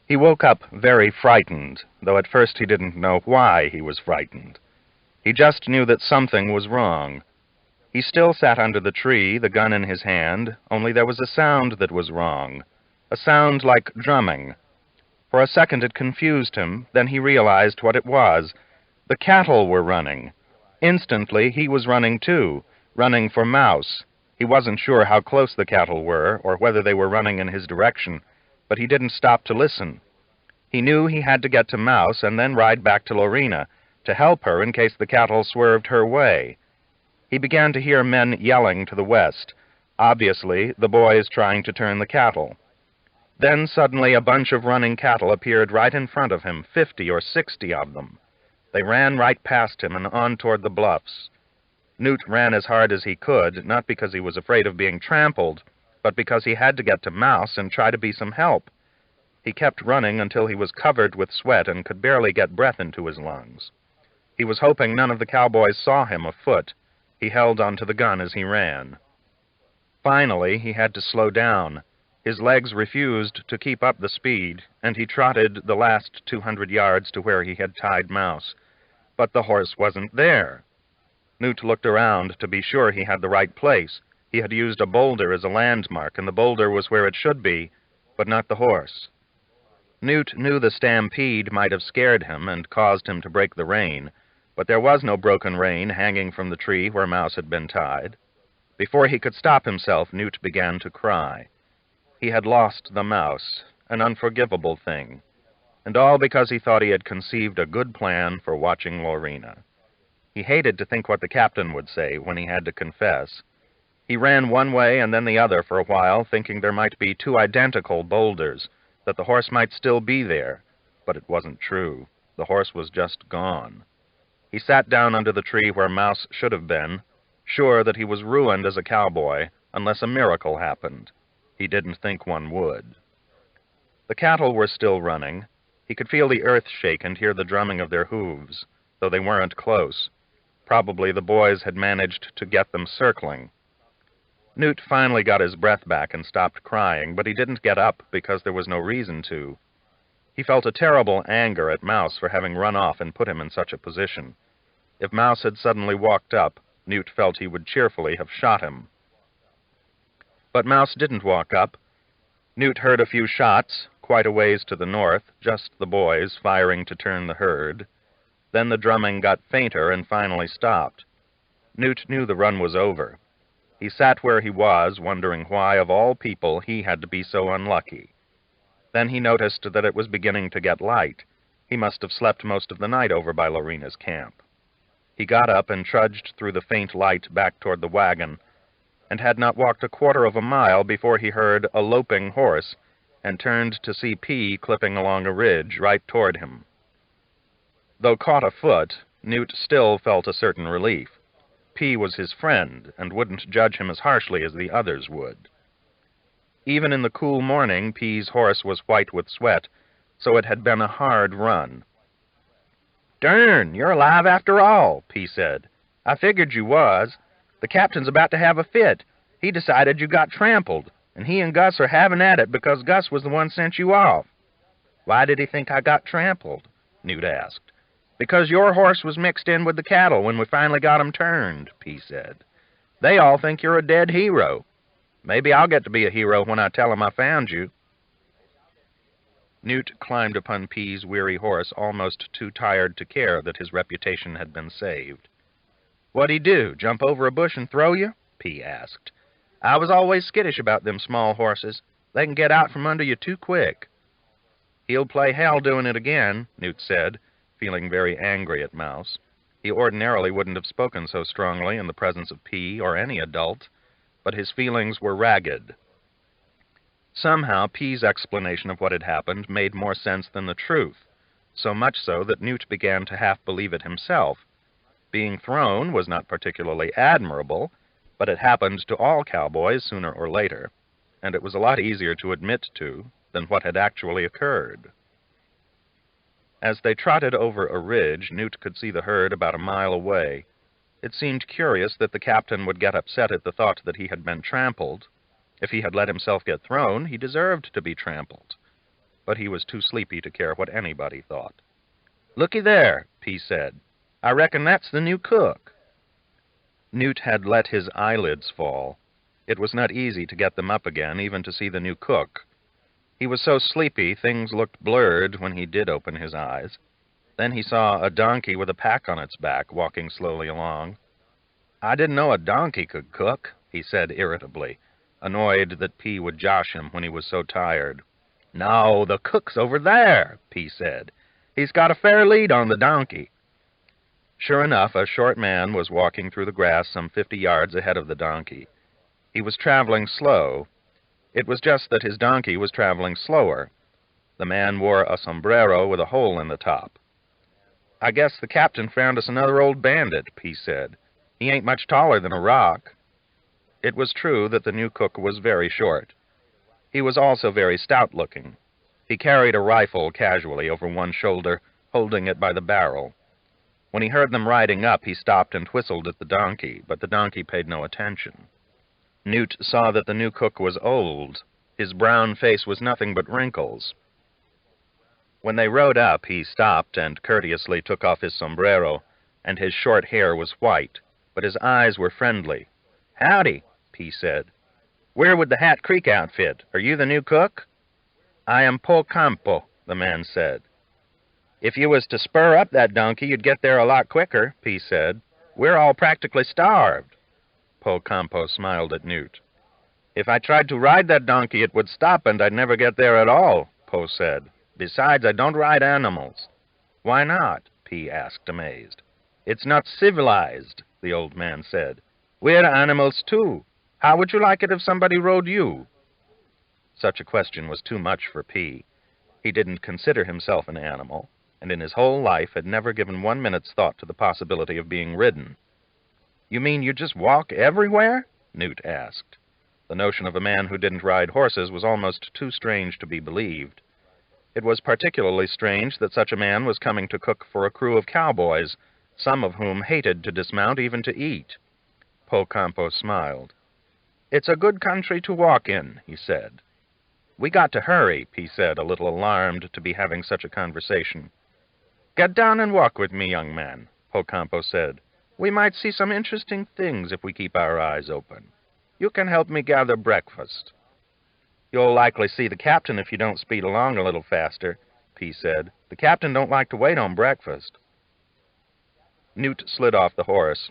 He woke up very frightened, though at first he didn't know why he was frightened. He just knew that something was wrong. He still sat under the tree, the gun in his hand, only there was a sound that was wrong, a sound like drumming. For a second it confused him, then he realized what it was. The cattle were running. Instantly he was running too, running for Mouse. He wasn't sure how close the cattle were, or whether they were running in his direction, but he didn't stop to listen. He knew he had to get to Mouse and then ride back to Lorena, to help her in case the cattle swerved her way. He began to hear men yelling to the west, obviously the boys trying to turn the cattle. Then suddenly a bunch of running cattle appeared right in front of him, 50 or 60 of them. They ran right past him and on toward the bluffs. Newt ran as hard as he could, not because he was afraid of being trampled, but because he had to get to Mouse and try to be some help. He kept running until he was covered with sweat and could barely get breath into his lungs. He was hoping none of the cowboys saw him afoot. He held onto the gun as he ran. Finally, he had to slow down. His legs refused to keep up the speed, and he trotted the last 200 yards to where he had tied Mouse. But the horse wasn't there. Newt looked around to be sure he had the right place. He had used a boulder as a landmark, and the boulder was where it should be, but not the horse. Newt knew the stampede might have scared him and caused him to break the rein, but there was no broken rein hanging from the tree where Mouse had been tied. Before he could stop himself, Newt began to cry. He had lost the Mouse, an unforgivable thing, and all because he thought he had conceived a good plan for watching Lorena. He hated to think what the captain would say when he had to confess. He ran one way and then the other for a while, thinking there might be two identical boulders, that the horse might still be there, but it wasn't true. The horse was just gone. He sat down under the tree where Mouse should have been, sure that he was ruined as a cowboy unless a miracle happened. He didn't think one would. The cattle were still running. He could feel the earth shake and hear the drumming of their hooves, though they weren't close. Probably the boys had managed to get them circling. Newt finally got his breath back and stopped crying, but he didn't get up because there was no reason to. He felt a terrible anger at Mouse for having run off and put him in such a position. If Mouse had suddenly walked up, Newt felt he would cheerfully have shot him. But Mouse didn't walk up. Newt heard a few shots, quite a ways to the north, just the boys firing to turn the herd. Then the drumming got fainter and finally stopped. Newt knew the run was over. He sat where he was, wondering why, of all people, he had to be so unlucky. Then he noticed that it was beginning to get light. He must have slept most of the night over by Lorena's camp. He got up and trudged through the faint light back toward the wagon, and had not walked a quarter of a mile before he heard a loping horse, and turned to see P clipping along a ridge right toward him. Though caught afoot, Newt still felt a certain relief. P was his friend, and wouldn't judge him as harshly as the others would. Even in the cool morning, P's horse was white with sweat, so it had been a hard run. "Darn, you're alive after all," P said. "I figured you was. The captain's about to have a fit. He decided you got trampled, and he and Gus are having at it because Gus was the one sent you off." "Why did he think I got trampled?" Newt asked. "Because your horse was mixed in with the cattle when we finally got 'em turned," P said. "They all think you're a dead hero. Maybe I'll get to be a hero when I tell 'em I found you." Newt climbed upon P's weary horse, almost too tired to care that his reputation had been saved. "What'd he do, jump over a bush and throw you?" P asked. "I was always skittish about them small horses. They can get out from under you too quick." "He'll play hell doing it again," Newt said, feeling very angry at Mouse. He ordinarily wouldn't have spoken so strongly in the presence of P or any adult, but his feelings were ragged. Somehow P's explanation of what had happened made more sense than the truth, so much so that Newt began to half believe it himself. Being thrown was not particularly admirable, but it happened to all cowboys sooner or later, and it was a lot easier to admit to than what had actually occurred. As they trotted over a ridge, Newt could see the herd about a mile away. It seemed curious that the captain would get upset at the thought that he had been trampled. If he had let himself get thrown, he deserved to be trampled. but he was too sleepy to care what anybody thought. "Looky there," P said. "I reckon that's the new cook." Newt had let his eyelids fall. It was not easy to get them up again, even to see the new cook. He was so sleepy things looked blurred when he did open his eyes. Then he saw a donkey with a pack on its back walking slowly along. "I didn't know a donkey could cook," he said irritably, annoyed that P would josh him when he was so tired. "No, the cook's over there," P said. "He's got a fair lead on the donkey." Sure enough, a short man was walking through the grass some 50 yards ahead of the donkey. He was traveling slow. It was just that his donkey was traveling slower. The man wore a sombrero with a hole in the top. "I guess the captain found us another old bandit," P said. "He ain't much taller than a rock." It was true that the new cook was very short. He was also very stout-looking. He carried a rifle casually over one shoulder, holding it by the barrel. When he heard them riding up, he stopped and whistled at the donkey, but the donkey paid no attention. Newt saw that the new cook was old. His brown face was nothing but wrinkles. When they rode up, he stopped and courteously took off his sombrero, and his short hair was white, but his eyes were friendly. "Howdy," P said. "We're with the Hat Creek outfit. Are you the new cook?" "I am Po Campo," the man said. "If you was to spur up that donkey, you'd get there a lot quicker," P said. "We're all practically starved." Po Campo smiled at Newt. "If I tried to ride that donkey, it would stop, and I'd never get there at all," Po said. "Besides, I don't ride animals." "Why not?" P asked, amazed. "It's not civilized," the old man said. "We're animals, too. How would you like it if somebody rode you?" Such a question was too much for P. He didn't consider himself an animal, and in his whole life had never given 1 minute's thought to the possibility of being ridden. "You mean you just walk everywhere?" Newt asked. The notion of a man who didn't ride horses was almost too strange to be believed. It was particularly strange that such a man was coming to cook for a crew of cowboys, some of whom hated to dismount even to eat. Po Campo smiled. "It's a good country to walk in," he said. "We got to hurry," P said, a little alarmed to be having such a conversation. "Get down and walk with me, young man," Po Campo said. "We might see some interesting things if we keep our eyes open. You can help me gather breakfast." "You'll likely see the captain if you don't speed along a little faster," P said. "The captain don't like to wait on breakfast." Newt slid off the horse.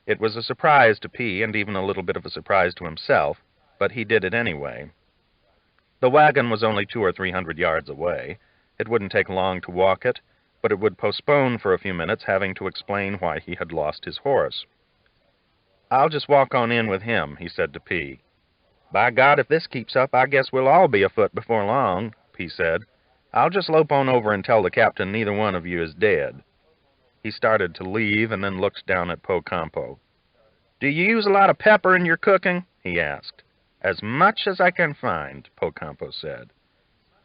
It was a surprise to P and even a little bit of a surprise to himself, but he did it anyway. The wagon was only 200 or 300 yards away. It wouldn't take long to walk it, but it would postpone for a few minutes having to explain why he had lost his horse. "I'll just walk on in with him," he said to P. "By God, if this keeps up, I guess we'll all be afoot before long," P said. "I'll just lope on over and tell the captain neither one of you is dead." He started to leave and then looked down at Po Campo. "Do you use a lot of pepper in your cooking?" he asked. "As much as I can find," Po Campo said.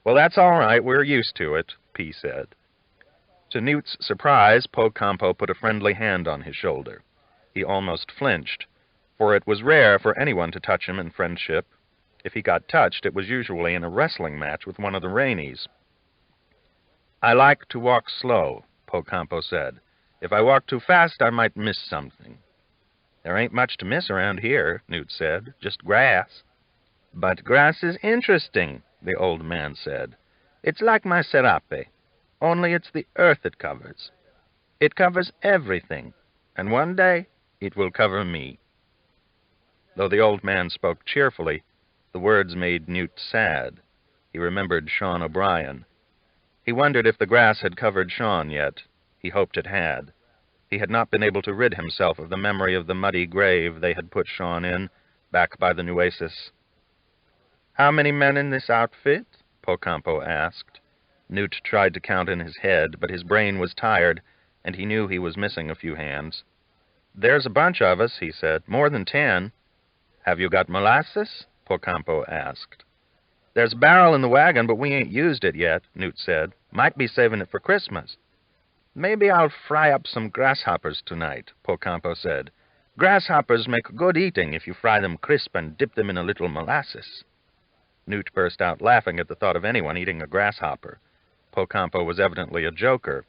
"Well, that's all right. We're used to it," P said. To Newt's surprise, Po Campo put a friendly hand on his shoulder. He almost flinched, for it was rare for anyone to touch him in friendship. If he got touched, it was usually in a wrestling match with one of the Rainies. "I like to walk slow," Po Campo said. "If I walk too fast, I might miss something." "There ain't much to miss around here," Newt said. "Just grass." "But grass is interesting," the old man said. "It's like my serape. Only it's the earth it covers. It covers everything, and one day it will cover me." Though the old man spoke cheerfully, the words made Newt sad. He remembered Sean O'Brien. He wondered if the grass had covered Sean yet. He hoped it had. He had not been able to rid himself of the memory of the muddy grave they had put Sean in, back by the Nueces. "How many men in this outfit?" Po Campo asked. Newt tried to count in his head, but his brain was tired, and he knew he was missing a few hands. "There's a bunch of us," he said. "More than 10. "Have you got molasses?" Po Campo asked. "There's a barrel in the wagon, but we ain't used it yet," Newt said. "Might be saving it for Christmas." "Maybe I'll fry up some grasshoppers tonight," Po Campo said. "Grasshoppers make good eating if you fry them crisp and dip them in a little molasses." Newt burst out laughing at the thought of anyone eating a grasshopper. Pocampo was evidently a joker.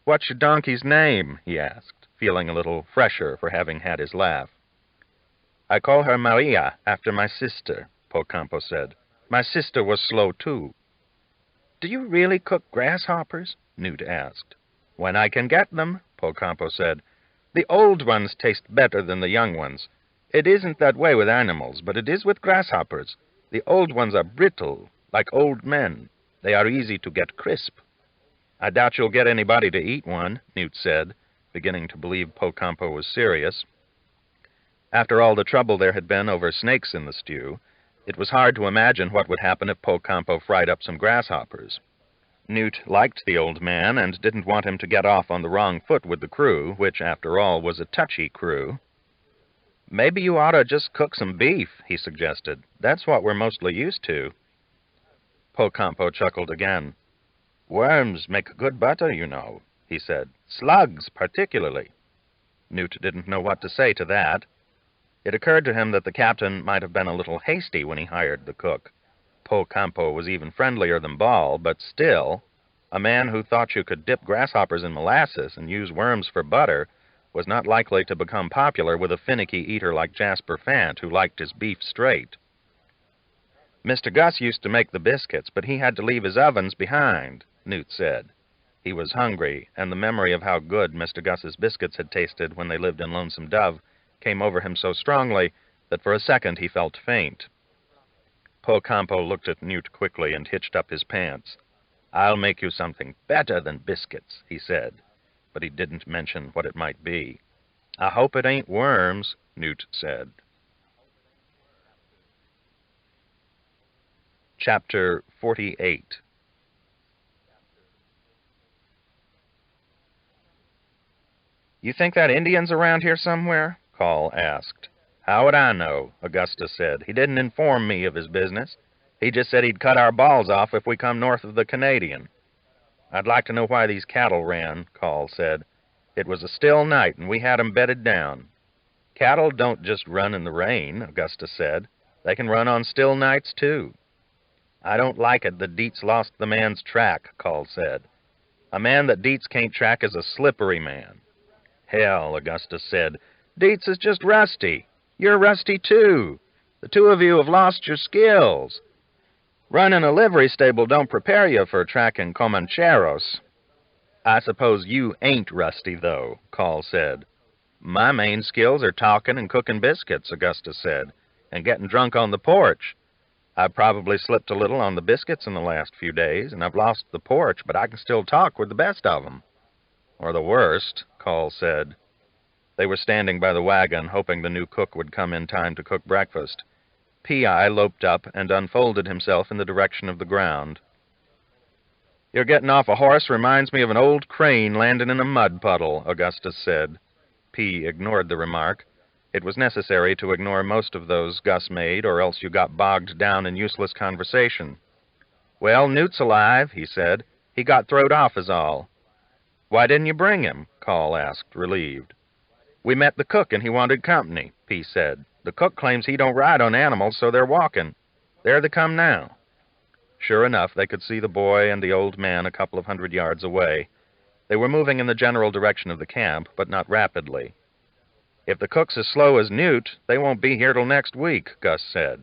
"What's your donkey's name?" he asked, feeling a little fresher for having had his laugh. "I call her Maria, after my sister," Pocampo said. "My sister was slow, too." "Do you really cook grasshoppers?" Newt asked. "When I can get them," Pocampo said. "The old ones taste better than the young ones. It isn't that way with animals, but it is with grasshoppers. The old ones are brittle, like old men. They are easy to get crisp." "I doubt you'll get anybody to eat one," Newt said, beginning to believe Pocampo was serious. After all the trouble there had been over snakes in the stew, it was hard to imagine what would happen if Pocampo fried up some grasshoppers. Newt liked the old man and didn't want him to get off on the wrong foot with the crew, which, after all, was a touchy crew. "Maybe you ought to just cook some beef," he suggested. "That's what we're mostly used to." Pocampo chuckled again. "Worms make good butter, you know," he said. "Slugs, particularly." Newt didn't know what to say to that. It occurred to him that the captain might have been a little hasty when he hired the cook. Pocampo was even friendlier than Ball, but still, a man who thought you could dip grasshoppers in molasses and use worms for butter was not likely to become popular with a finicky eater like Jasper Fant, who liked his beef straight. "Mr. Gus used to make the biscuits, but he had to leave his ovens behind," Newt said. He was hungry, and the memory of how good Mr. Gus's biscuits had tasted when they lived in Lonesome Dove came over him so strongly that for a second he felt faint. Pocampo looked at Newt quickly and hitched up his pants. "I'll make you something better than biscuits," he said, but he didn't mention what it might be. "I hope it ain't worms," Newt said. Chapter 48. "You think that Indian's around here somewhere?" Call asked. "How would I know?" Augustus said. "He didn't inform me of his business. He just said he'd cut our balls off if we come north of the Canadian." "I'd like to know why these cattle ran," Call said. "It was a still night, and we had 'em bedded down." "Cattle don't just run in the rain," Augustus said. "They can run on still nights, too." "I don't like it that Dietz lost the man's track," Call said. "A man that Dietz can't track is a slippery man." "Hell," Augustus said, "Dietz is just rusty. You're rusty, too. The two of you have lost your skills. Running a livery stable don't prepare you for tracking Comancheros." "I suppose you ain't rusty, though," Call said. "My main skills are talking and cooking biscuits," Augustus said, "and getting drunk on the porch. I've probably slipped a little on the biscuits in the last few days, and I've lost the porch, but I can still talk with the best of 'em." "Or the worst," Call said. They were standing by the wagon, hoping the new cook would come in time to cook breakfast. P.I. loped up and unfolded himself in the direction of the ground. "Your getting off a horse reminds me of an old crane landing in a mud puddle," Augustus said. P. ignored the remark. It was necessary to ignore most of those Gus made, or else you got bogged down in useless conversation. "Well, Newt's alive," he said. "He got throwed off is all." "Why didn't you bring him?" Call asked, relieved. "We met the cook, and he wanted company," P. said. "The cook claims he don't ride on animals, so they're walking. There they come now." Sure enough, they could see the boy and the old man a couple of 100 yards away. They were moving in the general direction of the camp, but not rapidly. "If the cook's as slow as Newt, they won't be here till next week," Gus said.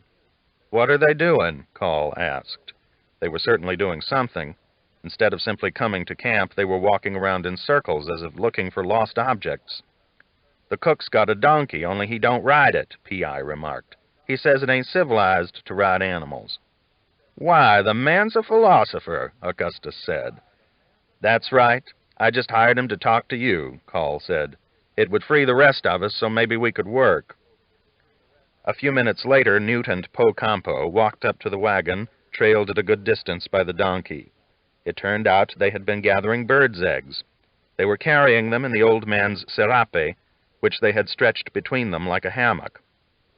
"What are they doing?" Call asked. They were certainly doing something. Instead of simply coming to camp, they were walking around in circles as if looking for lost objects. "The cook's got a donkey, only he don't ride it," P.I. remarked. "He says it ain't civilized to ride animals." "Why, the man's a philosopher," Augustus said. "That's right. I just hired him to talk to you," Call said. "It would free the rest of us, so maybe we could work." A few minutes later, Newt and Pocampo walked up to the wagon, trailed at a good distance by the donkey. It turned out they had been gathering birds' eggs. They were carrying them in the old man's serape, which they had stretched between them like a hammock.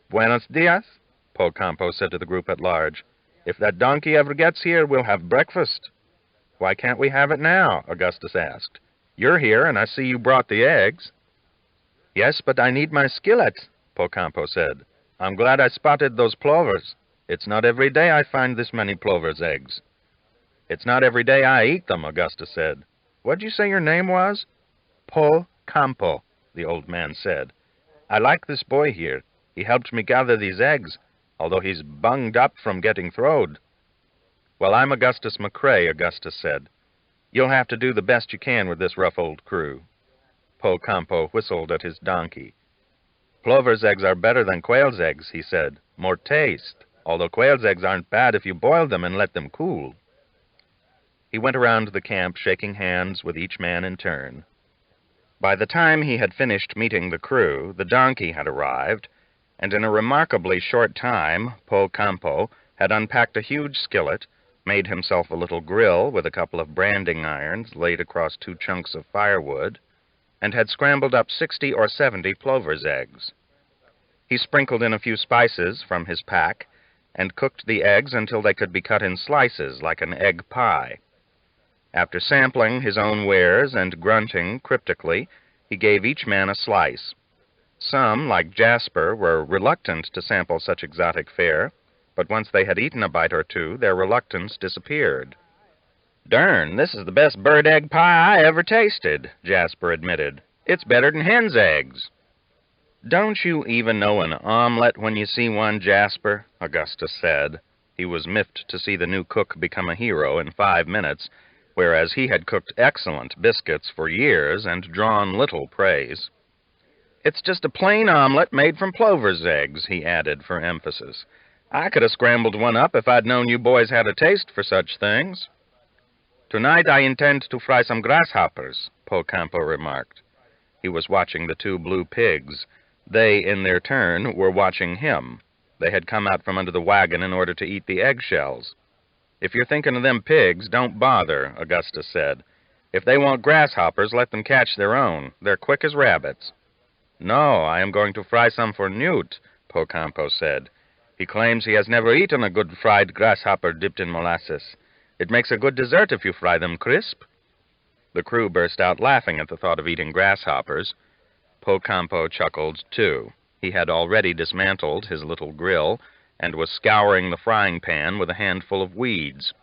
"Buenos dias," Pocampo said to the group at large. "If that donkey ever gets here, we'll have breakfast." "Why can't we have it now?" Augustus asked. "You're here, and I see you brought the eggs." "Yes, but I need my skillet," Pocampo said. "I'm glad I spotted those plovers. It's not every day I find this many plover's eggs. It's not every day I eat them, Augustus said. What'd you say your name was? Po Campo, the old man said. I like this boy here. He helped me gather these eggs, although he's bunged up from getting throwed. Well, I'm Augustus McCrae, Augustus said. You'll have to do the best you can with this rough old crew. Po Campo whistled at his donkey. Plover's eggs are better than quail's eggs, he said. More taste, although quail's eggs aren't bad if you boil them and let them cool. He went around the camp shaking hands with each man in turn. By the time he had finished meeting the crew, the donkey had arrived, and in a remarkably short time, Po Campo had unpacked a huge skillet, made himself a little grill with a couple of branding irons laid across 2 chunks of firewood, and had scrambled up 60 or 70 plover's eggs. He sprinkled in a few spices from his pack, and cooked the eggs until they could be cut in slices like an egg pie. After sampling his own wares and grunting cryptically, he gave each man a slice. Some, like Jasper, were reluctant to sample such exotic fare, but once they had eaten a bite or two, their reluctance disappeared. "Dern, this is the best bird egg pie I ever tasted," Jasper admitted. "It's better than hen's eggs." "Don't you even know an omelet when you see one, Jasper?" Augustus said. He was miffed to see the new cook become a hero in 5 minutes, whereas he had cooked excellent biscuits for years and drawn little praise. "It's just a plain omelet made from plover's eggs," he added for emphasis. "I could have scrambled one up if I'd known you boys had a taste for such things." "Tonight I intend to fry some grasshoppers," Po Campo remarked. He was watching the 2 blue pigs. They, in their turn, were watching him. They had come out from under the wagon in order to eat the eggshells. "If you're thinking of them pigs, don't bother," Augustus said. "If they want grasshoppers, let them catch their own. They're quick as rabbits." "No, I am going to fry some for Newt," Po Campo said. "He claims he has never eaten a good fried grasshopper dipped in molasses. It makes a good dessert if you fry them crisp." The crew burst out laughing at the thought of eating grasshoppers. Po Campo chuckled, too. He had already dismantled his little grill and was scouring the frying pan with a handful of weeds.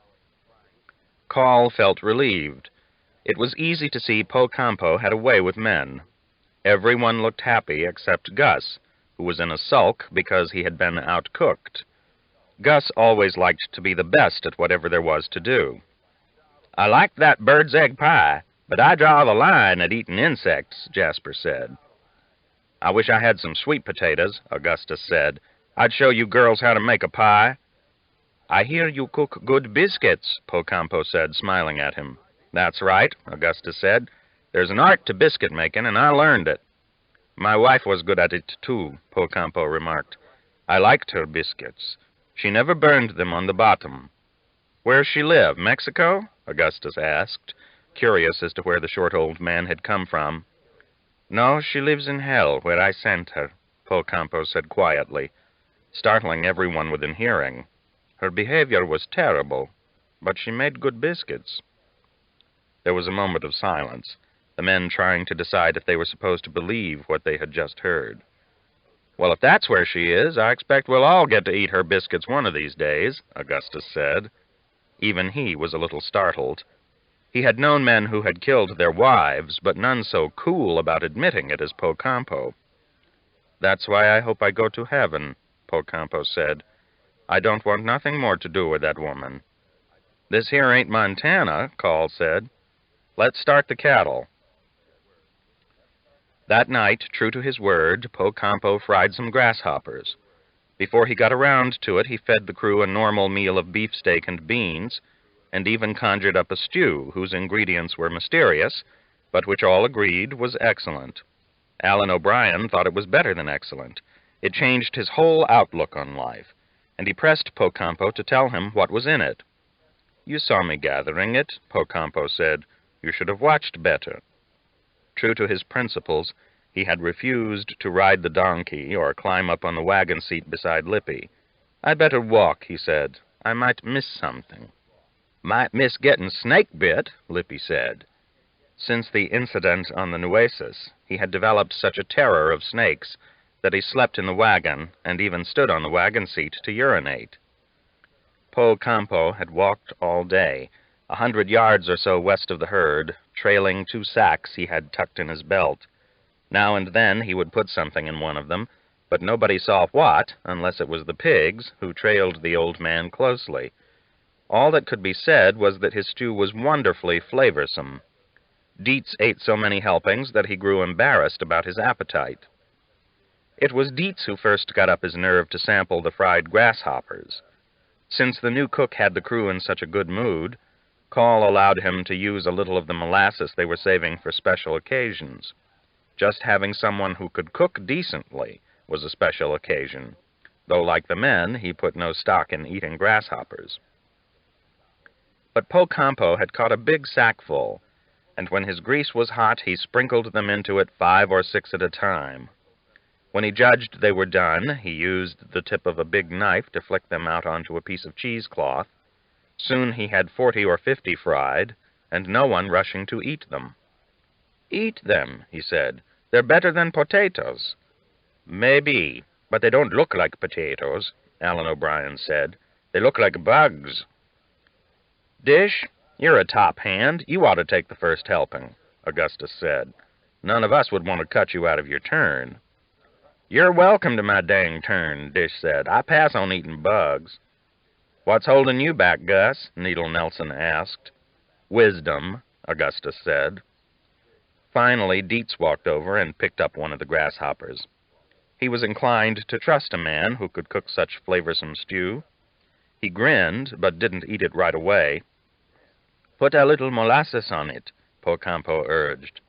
Call felt relieved. It was easy to see Po Campo had a way with men. Everyone looked happy except Gus, who was in a sulk because he had been outcooked. Gus always liked to be the best at whatever there was to do. "I liked that bird's egg pie, but I draw the line at eating insects," Jasper said. "I wish I had some sweet potatoes," Augustus said. "I'd show you girls how to make a pie." "I hear you cook good biscuits," Po Campo said, smiling at him. "That's right," Augustus said. "There's an art to biscuit making, and I learned it." "My wife was good at it, too," Po Campo remarked. "I liked her biscuits. She never burned them on the bottom." "Where's she live, Mexico?" Augustus asked, curious as to where the short old man had come from. "No, she lives in hell, where I sent her," Po Campo said quietly, startling everyone within hearing. "Her behavior was terrible, but she made good biscuits." There was a moment of silence, the men trying to decide if they were supposed to believe what they had just heard. "Well, if that's where she is, I expect we'll all get to eat her biscuits one of these days," Augustus said. Even he was a little startled. He had known men who had killed their wives, but none so cool about admitting it as Po Campo. "That's why I hope I go to heaven," Po Campo said. "I don't want nothing more to do with that woman." "This here ain't Montana," Call said. "Let's start the cattle." That night, true to his word, Po Campo fried some grasshoppers. Before he got around to it, he fed the crew a normal meal of beefsteak and beans, and even conjured up a stew whose ingredients were mysterious, but which all agreed was excellent. Alan O'Brien thought it was better than excellent. It changed his whole outlook on life, and he pressed Po Campo to tell him what was in it. "You saw me gathering it," Po Campo said. "You should have watched better." True to his principles, he had refused to ride the donkey or climb up on the wagon seat beside Lippy. "I'd better walk," he said. "I might miss something." "Might miss getting snake bit," Lippy said. Since the incident on the Nueces, he had developed such a terror of snakes that he slept in the wagon and even stood on the wagon seat to urinate. Po Campo had walked all day, 100 yards or so west of the herd, trailing 2 sacks he had tucked in his belt. Now and then he would put something in one of them, but nobody saw what, unless it was the pigs, who trailed the old man closely. All that could be said was that his stew was wonderfully flavorsome. Dietz ate so many helpings that he grew embarrassed about his appetite. It was Dietz who first got up his nerve to sample the fried grasshoppers. Since the new cook had the crew in such a good mood, Call allowed him to use a little of the molasses they were saving for special occasions. Just having someone who could cook decently was a special occasion, though like the men, he put no stock in eating grasshoppers. But Po Campo had caught a big sackful, and when his grease was hot, he sprinkled them into it 5 or 6 at a time. When he judged they were done, he used the tip of a big knife to flick them out onto a piece of cheesecloth. Soon he had 40 or 50 fried, and no one rushing to eat them. "Eat them," he said. "They're better than potatoes." "Maybe, but they don't look like potatoes," Alan O'Brien said. "They look like bugs." "Dish, you're a top hand. You ought to take the first helping," Augustus said. "None of us would want to cut you out of your turn." "You're welcome to my dang turn," Dish said. "I pass on eating bugs." "What's holding you back, Gus?" Needle Nelson asked. "Wisdom," Augustus said. Finally, Dietz walked over and picked up one of the grasshoppers. He was inclined to trust a man who could cook such flavorsome stew. He grinned, but didn't eat it right away. "Put a little molasses on it," Po Campo urged.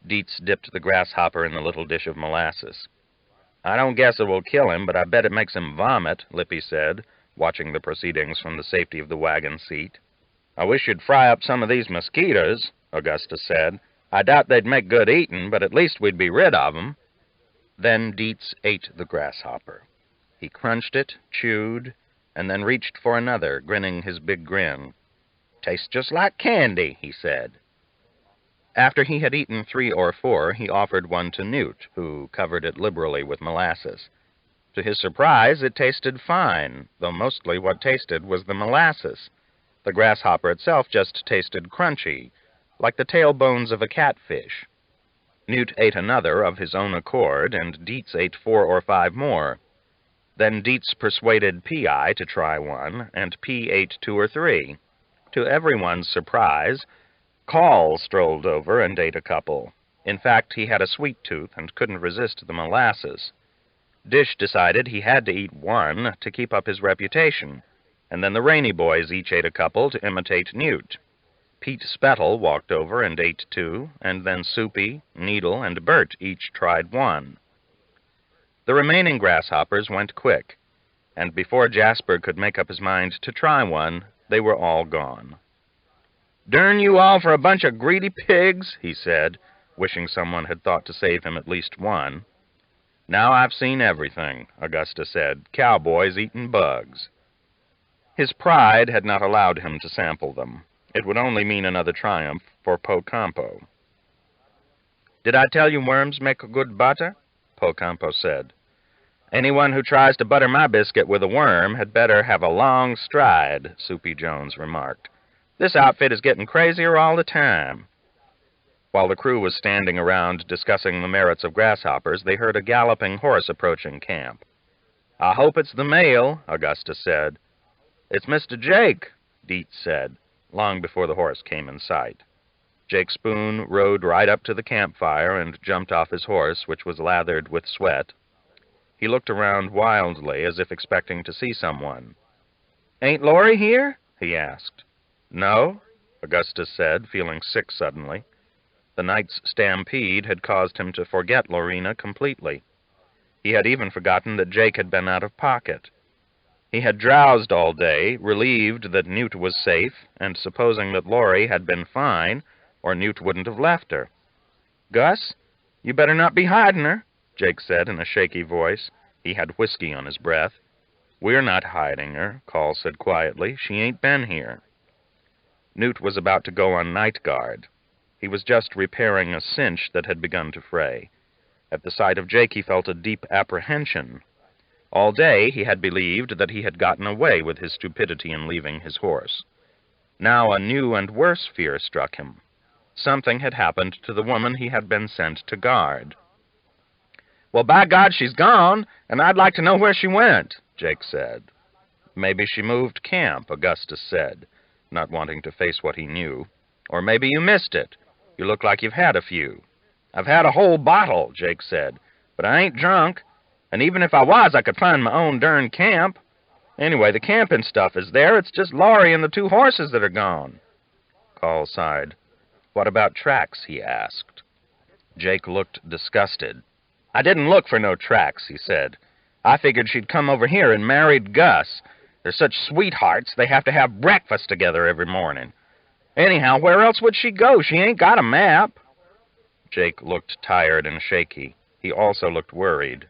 Dietz dipped the grasshopper in the little dish of molasses. "I don't guess it will kill him, but I bet it makes him vomit," Lippy said, watching the proceedings from the safety of the wagon seat. "I wish you'd fry up some of these mosquitoes," Augustus said. "I doubt they'd make good eating, but at least we'd be rid of 'em." Then Dietz ate the grasshopper. He crunched it, chewed, and then reached for another, grinning his big grin. "Tastes just like candy," he said. After he had eaten 3 or 4, he offered one to Newt, who covered it liberally with molasses. To his surprise, it tasted fine, though mostly what tasted was the molasses. The grasshopper itself just tasted crunchy, like the tailbones of a catfish. Newt ate another of his own accord, and Dietz ate 4 or 5 more. Then Dietz persuaded P.I. to try one, and P. ate 2 or 3. To everyone's surprise, Call strolled over and ate a couple. In fact, he had a sweet tooth and couldn't resist the molasses. Dish decided he had to eat one to keep up his reputation, and then the Rainey boys each ate a couple to imitate Newt. Pete Spettle walked over and ate 2, and then Soupy, Needle, and Bert each tried 1. The remaining grasshoppers went quick, and before Jasper could make up his mind to try one, they were all gone. "Darn you all for a bunch of greedy pigs," he said, wishing someone had thought to save him at least one. "Now I've seen everything," Augustus said. "Cowboys eating bugs." His pride had not allowed him to sample them. It would only mean another triumph for Po Campo. "Did I tell you worms make a good butter?" Po Campo said. "Anyone who tries to butter my biscuit with a worm had better have a long stride," Soupy Jones remarked. "This outfit is getting crazier all the time." While the crew was standing around discussing the merits of grasshoppers, they heard a galloping horse approaching camp. "I hope it's the mail," Augustus said. "It's Mr. Jake," Dietz said, long before the horse came in sight. Jake Spoon rode right up to the campfire and jumped off his horse, which was lathered with sweat. He looked around wildly, as if expecting to see someone. "Ain't Laurie here?" he asked. "No," Augustus said, feeling sick suddenly. The night's stampede had caused him to forget Lorena completely. He had even forgotten that Jake had been out of pocket. He had drowsed all day, relieved that Newt was safe, and supposing that Laurie had been fine, or Newt wouldn't have left her. "Gus, you better not be hiding her," Jake said in a shaky voice. He had whiskey on his breath. "We're not hiding her," Call said quietly. "She ain't been here." Newt was about to go on night guard. He was just repairing a cinch that had begun to fray. At the sight of Jake, he felt a deep apprehension. All day he had believed that he had gotten away with his stupidity in leaving his horse. Now a new and worse fear struck him. Something had happened to the woman he had been sent to guard. "Well, by God, she's gone, and I'd like to know where she went," Jake said. "Maybe she moved camp," Augustus said, not wanting to face what he knew. "Or maybe you missed it. You look like you've had a few." "I've had a whole bottle," Jake said, "but I ain't drunk, and even if I was, I could find my own darn camp. Anyway, the camping stuff is there. It's just Laurie and the 2 horses that are gone." Call sighed. "What about tracks?" he asked. Jake looked disgusted. "I didn't look for no tracks," he said. "I figured she'd come over here and married Gus. They're such sweethearts, they have to have breakfast together every morning. Anyhow, where else would she go? She ain't got a map." Jake looked tired and shaky. He also looked worried.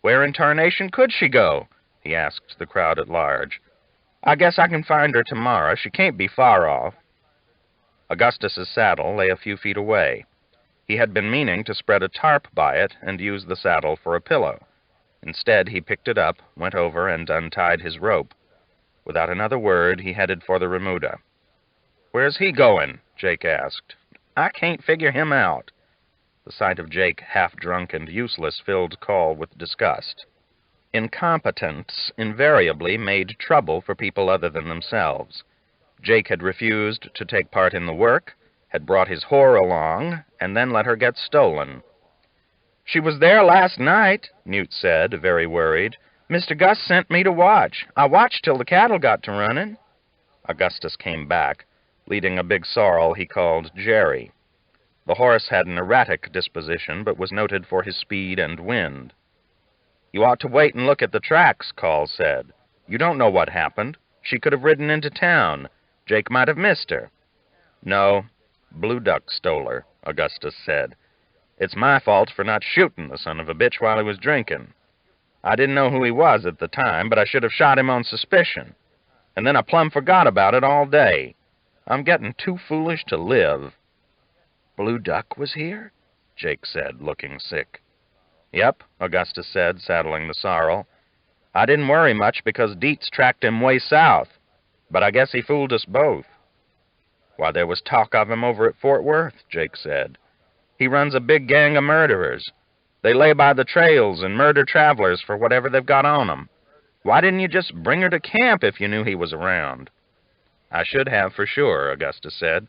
"Where in tarnation could she go?" he asked the crowd at large. "I guess I can find her tomorrow. She can't be far off." Augustus's saddle lay a few feet away. He had been meaning to spread a tarp by it and use the saddle for a pillow. Instead, he picked it up, went over, and untied his rope. Without another word, he headed for the remuda. "Where's he going?" Jake asked. "I can't figure him out." The sight of Jake, half-drunk and useless, filled Call with disgust. Incompetence invariably made trouble for people other than themselves. Jake had refused to take part in the work, had brought his whore along, and then let her get stolen. "She was there last night," Newt said, very worried. "Mr. Gus sent me to watch. I watched till the cattle got to running." Augustus came back, leading a big sorrel he called Jerry. The horse had an erratic disposition, but was noted for his speed and wind. "You ought to wait and look at the tracks," Call said. "You don't know what happened. She could have ridden into town. Jake might have missed her." "No, Blue Duck stole her," Augustus said. "It's my fault for not shooting the son of a bitch while he was drinking. I didn't know who he was at the time, but I should have shot him on suspicion. And then I plumb forgot about it all day. I'm getting too foolish to live." "Blue Duck was here?" Jake said, looking sick. "Yep," Augustus said, saddling the sorrel. "I didn't worry much because Dietz tracked him way south, but I guess he fooled us both." "Why, there was talk of him over at Fort Worth," Jake said. "He runs a big gang of murderers. They lay by the trails and murder travelers for whatever they've got on them. Why didn't you just bring her to camp if you knew he was around?" "I should have for sure," Augustus said,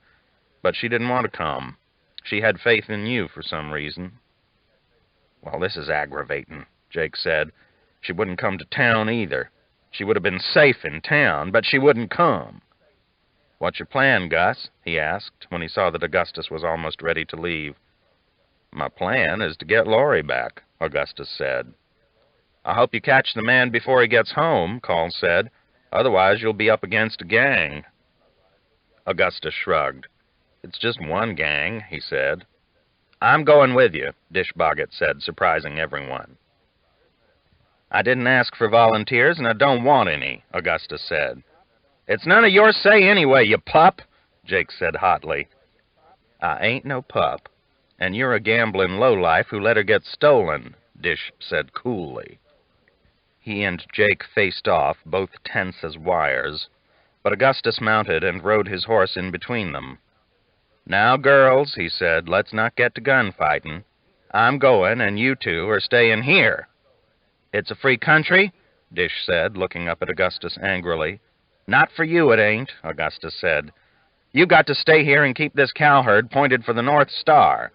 "but she didn't want to come. She had faith in you for some reason." "Well, this is aggravating," Jake said. "She wouldn't come to town either. She would have been safe in town, but she wouldn't come." "What's your plan, Gus?" he asked, when he saw that Augustus was almost ready to leave. "My plan is to get Laurie back," Augustus said. "I hope you catch the man before he gets home," Call said. "Otherwise you'll be up against a gang." Augustus shrugged. "It's just one gang," he said. "I'm going with you," Dish Boggett said, surprising everyone. "I didn't ask for volunteers, and I don't want any," Augustus said. "It's none of your say anyway, you pup," Jake said hotly. "I ain't no pup, and you're a gambling lowlife who let her get stolen," Dish said coolly. He and Jake faced off, both tense as wires, but Augustus mounted and rode his horse in between them. "Now, girls," he said, "let's not get to gunfighting. I'm going, and you two are staying here." "It's a free country," Dish said, looking up at Augustus angrily. "Not for you, it ain't," Augustus said. "You got to stay here and keep this cowherd pointed for the North Star."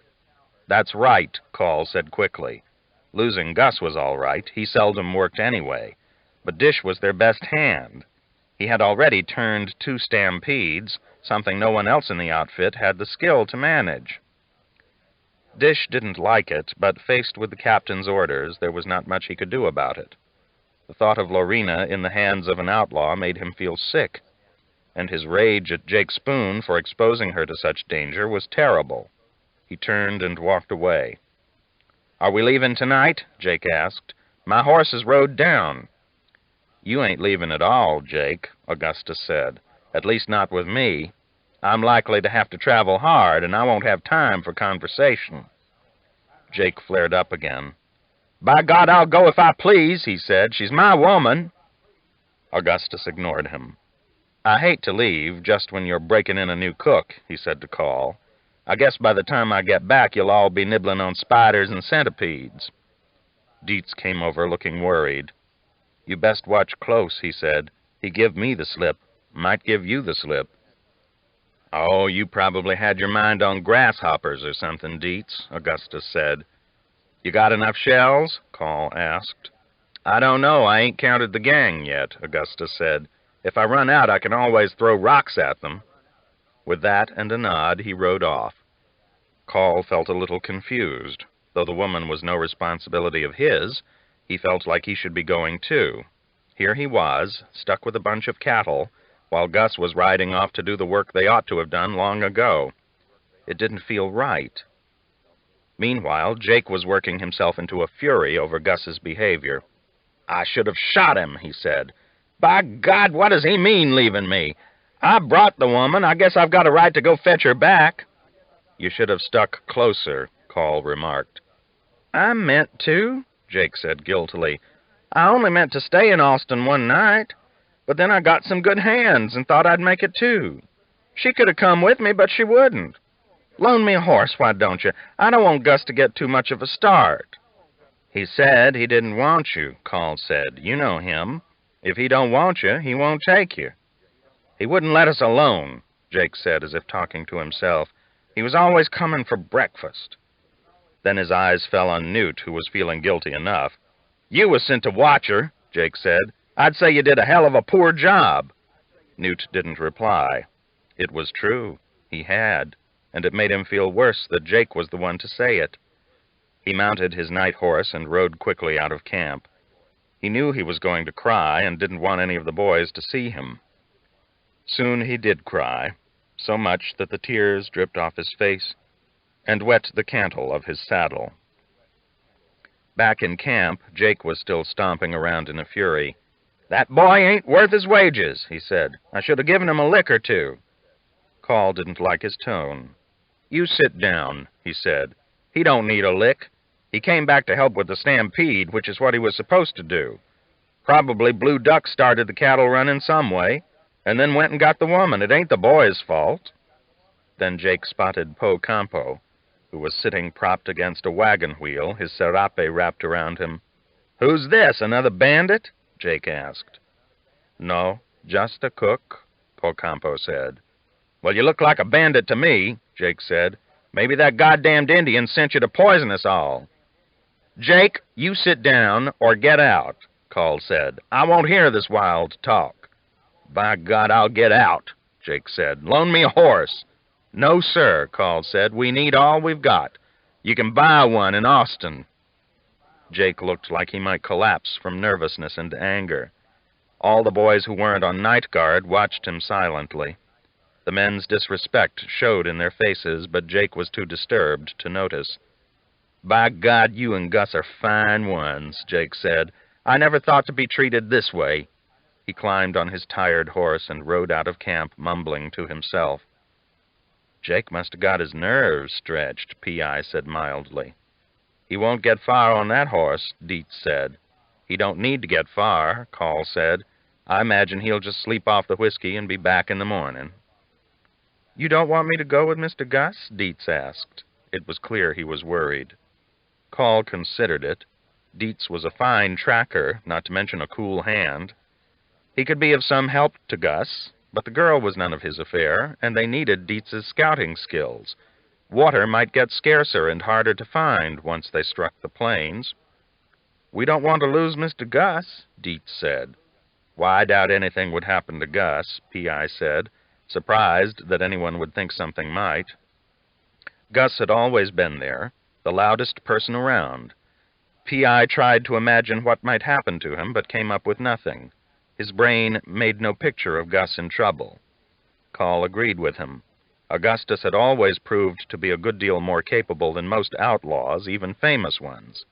"That's right," Call said quickly. Losing Gus was all right. He seldom worked anyway. But Dish was their best hand. He had already turned 2 stampedes, something no one else in the outfit had the skill to manage. Dish didn't like it, but faced with the captain's orders, there was not much he could do about it. The thought of Lorena in the hands of an outlaw made him feel sick, and his rage at Jake Spoon for exposing her to such danger was terrible. He turned and walked away. "Are we leaving tonight?" Jake asked. "My horse is rode down." "You ain't leaving at all, Jake," Augustus said. "At least not with me. I'm likely to have to travel hard, and I won't have time for conversation." Jake flared up again. "By God, I'll go if I please," he said. "She's my woman." Augustus ignored him. "I hate to leave just when you're breaking in a new cook," he said to Call. "I guess by the time I get back you'll all be nibbling on spiders and centipedes." Dietz came over looking worried. "You best watch close," he said. "He give me the slip. Might give you the slip." "Oh, you probably had your mind on grasshoppers or something, Dietz," Augustus said. "You got enough shells?" Call asked. "I don't know. I ain't counted the gang yet," Augustus said. "If I run out, I can always throw rocks at them." With that and a nod, he rode off. Call felt a little confused. Though the woman was no responsibility of his, he felt like he should be going too. Here he was, stuck with a bunch of cattle, while Gus was riding off to do the work they ought to have done long ago. It didn't feel right. Meanwhile, Jake was working himself into a fury over Gus's behavior. "I should have shot him," he said. "By God, what does he mean, leaving me? I brought the woman. I guess I've got a right to go fetch her back." "You should have stuck closer," Call remarked. "I meant to," Jake said guiltily. "I only meant to stay in Austin one night. But then I got some good hands and thought I'd make it too. She could have come with me, but she wouldn't. Loan me a horse, why don't you? I don't want Gus to get too much of a start." "He said he didn't want you," Call said. "You know him. If he don't want you, he won't take you." "He wouldn't let us alone," Jake said as if talking to himself. "He was always coming for breakfast." Then his eyes fell on Newt, who was feeling guilty enough. "You was sent to watch her," Jake said. "I'd say you did a hell of a poor job." Newt didn't reply. It was true. He had, and it made him feel worse that Jake was the one to say it. He mounted his night horse and rode quickly out of camp. He knew he was going to cry and didn't want any of the boys to see him. Soon he did cry, so much that the tears dripped off his face and wet the cantle of his saddle. Back in camp, Jake was still stomping around in a fury. "That boy ain't worth his wages," he said. "I should have given him a lick or two." Call didn't like his tone. "You sit down," he said. "He don't need a lick. He came back to help with the stampede, which is what he was supposed to do. Probably Blue Duck started the cattle running some way, and then went and got the woman. It ain't the boy's fault." Then Jake spotted Po Campo, who was sitting propped against a wagon wheel, his serape wrapped around him. "Who's this, another bandit?" Jake asked. "No, just a cook," Po Campo said. "Well, you look like a bandit to me," Jake said. "Maybe that goddamned Indian sent you to poison us all." "Jake, you sit down or get out," Call said. "I won't hear this wild talk." "By God, I'll get out," Jake said. "Loan me a horse." "No, sir," Call said. "We need all we've got. You can buy one in Austin." Jake looked like he might collapse from nervousness and anger. All the boys who weren't on night guard watched him silently. The men's disrespect showed in their faces, but Jake was too disturbed to notice. "By God, you and Gus are fine ones," Jake said. "I never thought to be treated this way." He climbed on his tired horse and rode out of camp, mumbling to himself. "Jake must have got his nerves stretched," P.I. said mildly. "He won't get far on that horse," Dietz said. "He don't need to get far," Call said. "I imagine he'll just sleep off the whiskey and be back in the morning." "You don't want me to go with Mr. Gus?" Dietz asked. It was clear he was worried. Call considered it. Dietz was a fine tracker, not to mention a cool hand. He could be of some help to Gus, but the girl was none of his affair, and they needed Dietz's scouting skills. Water might get scarcer and harder to find once they struck the plains. "We don't want to lose Mr. Gus," Dietz said. "Why, I doubt anything would happen to Gus," P.I. said, surprised that anyone would think something might. Gus had always been there, the loudest person around. P.I. tried to imagine what might happen to him, but came up with nothing. His brain made no picture of Gus in trouble. Call agreed with him. Augustus had always proved to be a good deal more capable than most outlaws, even famous ones.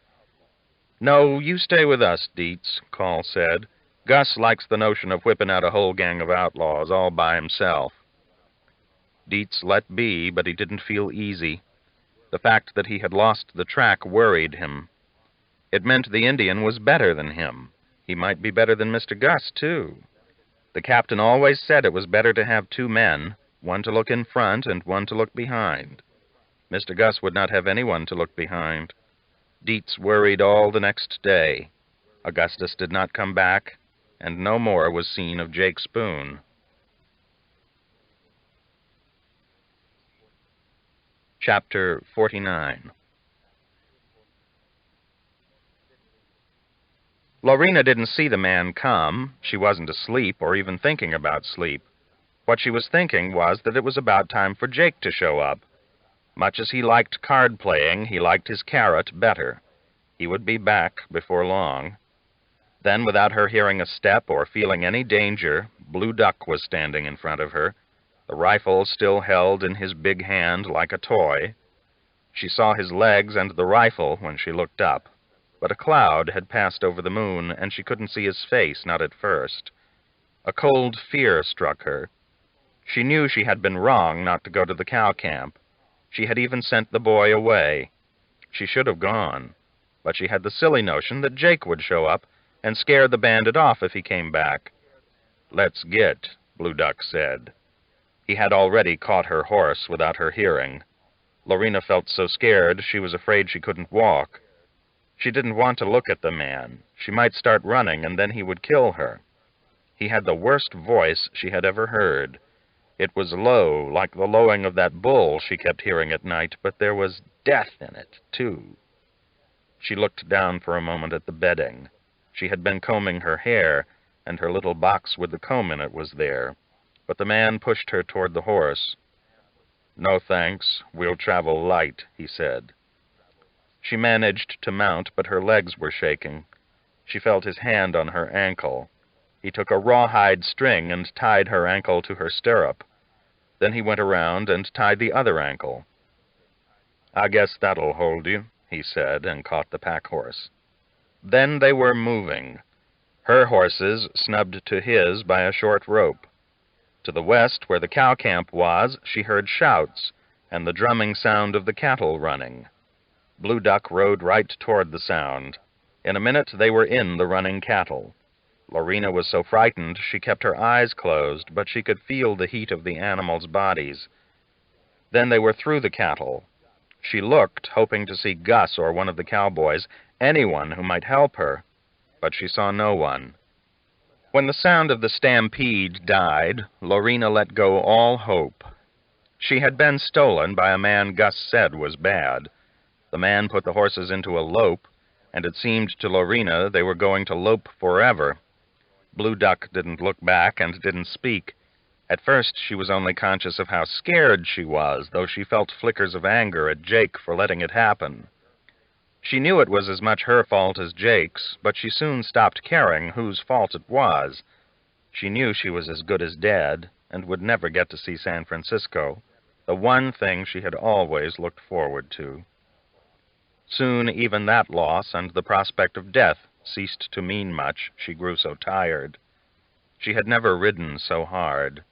"No, you stay with us, Dietz," Call said. "Gus likes the notion of whipping out a whole gang of outlaws all by himself." Dietz let be, but he didn't feel easy. The fact that he had lost the track worried him. It meant the Indian was better than him. He might be better than Mr. Gus, too. The captain always said it was better to have two men, one to look in front and one to look behind. Mr. Gus would not have anyone to look behind. Dietz worried all the next day. Augustus did not come back, and no more was seen of Jake Spoon. Chapter 49. Lorena didn't see the man come. She wasn't asleep or even thinking about sleep. What she was thinking was that it was about time for Jake to show up. Much as he liked card-playing, he liked his carrot better. He would be back before long. Then, without her hearing a step or feeling any danger, Blue Duck was standing in front of her, the rifle still held in his big hand like a toy. She saw his legs and the rifle when she looked up, but a cloud had passed over the moon, and she couldn't see his face, not at first. A cold fear struck her. She knew she had been wrong not to go to the cow camp. She had even sent the boy away. She should have gone, but she had the silly notion that Jake would show up and scare the bandit off if he came back. "Let's get," Blue Duck said. He had already caught her horse without her hearing. Lorena felt so scared she was afraid she couldn't walk. She didn't want to look at the man. She might start running, and then he would kill her. He had the worst voice she had ever heard. It was low, like the lowing of that bull she kept hearing at night, but there was death in it, too. She looked down for a moment at the bedding. She had been combing her hair, and her little box with the comb in it was there. But the man pushed her toward the horse. "No thanks, we'll travel light," he said. She managed to mount, but her legs were shaking. She felt his hand on her ankle. He took a rawhide string and tied her ankle to her stirrup. Then he went around and tied the other ankle. "I guess that'll hold you," he said, and caught the pack horse. Then they were moving, her horses snubbed to his by a short rope. To the west, where the cow camp was, she heard shouts and the drumming sound of the cattle running. Blue Duck rode right toward the sound. In a minute they were in the running cattle. Lorena was so frightened she kept her eyes closed, but she could feel the heat of the animals' bodies. Then they were through the cattle. She looked, hoping to see Gus or one of the cowboys, anyone who might help her, but she saw no one. When the sound of the stampede died, Lorena let go all hope. She had been stolen by a man Gus said was bad. The man put the horses into a lope, and it seemed to Lorena they were going to lope forever. Blue Duck didn't look back and didn't speak. At first she was only conscious of how scared she was, though she felt flickers of anger at Jake for letting it happen. She knew it was as much her fault as Jake's, but she soon stopped caring whose fault it was. She knew she was as good as dead, and would never get to see San Francisco, the one thing she had always looked forward to. Soon even that loss and the prospect of death ceased to mean much. She grew so tired. She had never ridden so hard.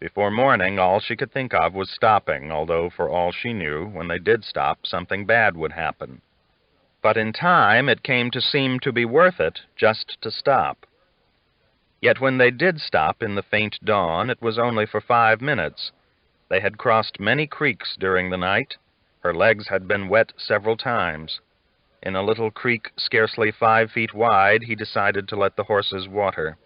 Before morning, all she could think of was stopping, although for all she knew, when they did stop, something bad would happen. But in time, it came to seem to be worth it just to stop. Yet when they did stop in the faint dawn, it was only for 5 minutes. They had crossed many creeks during the night. Her legs had been wet several times. In a little creek scarcely 5 feet wide, he decided to let the horses water.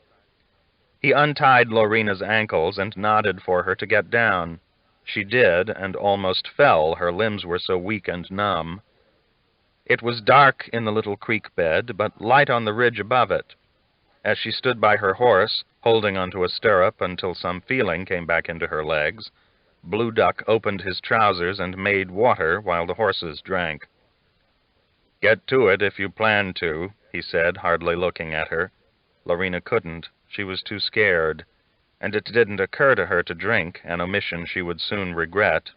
He untied Lorena's ankles and nodded for her to get down. She did, and almost fell. Her limbs were so weak and numb. It was dark in the little creek bed, but light on the ridge above it. As she stood by her horse, holding onto a stirrup until some feeling came back into her legs, Blue Duck opened his trousers and made water while the horses drank. "Get to it if you plan to," he said, hardly looking at her. Lorena couldn't. She was too scared, and it didn't occur to her to drink, an omission she would soon regret.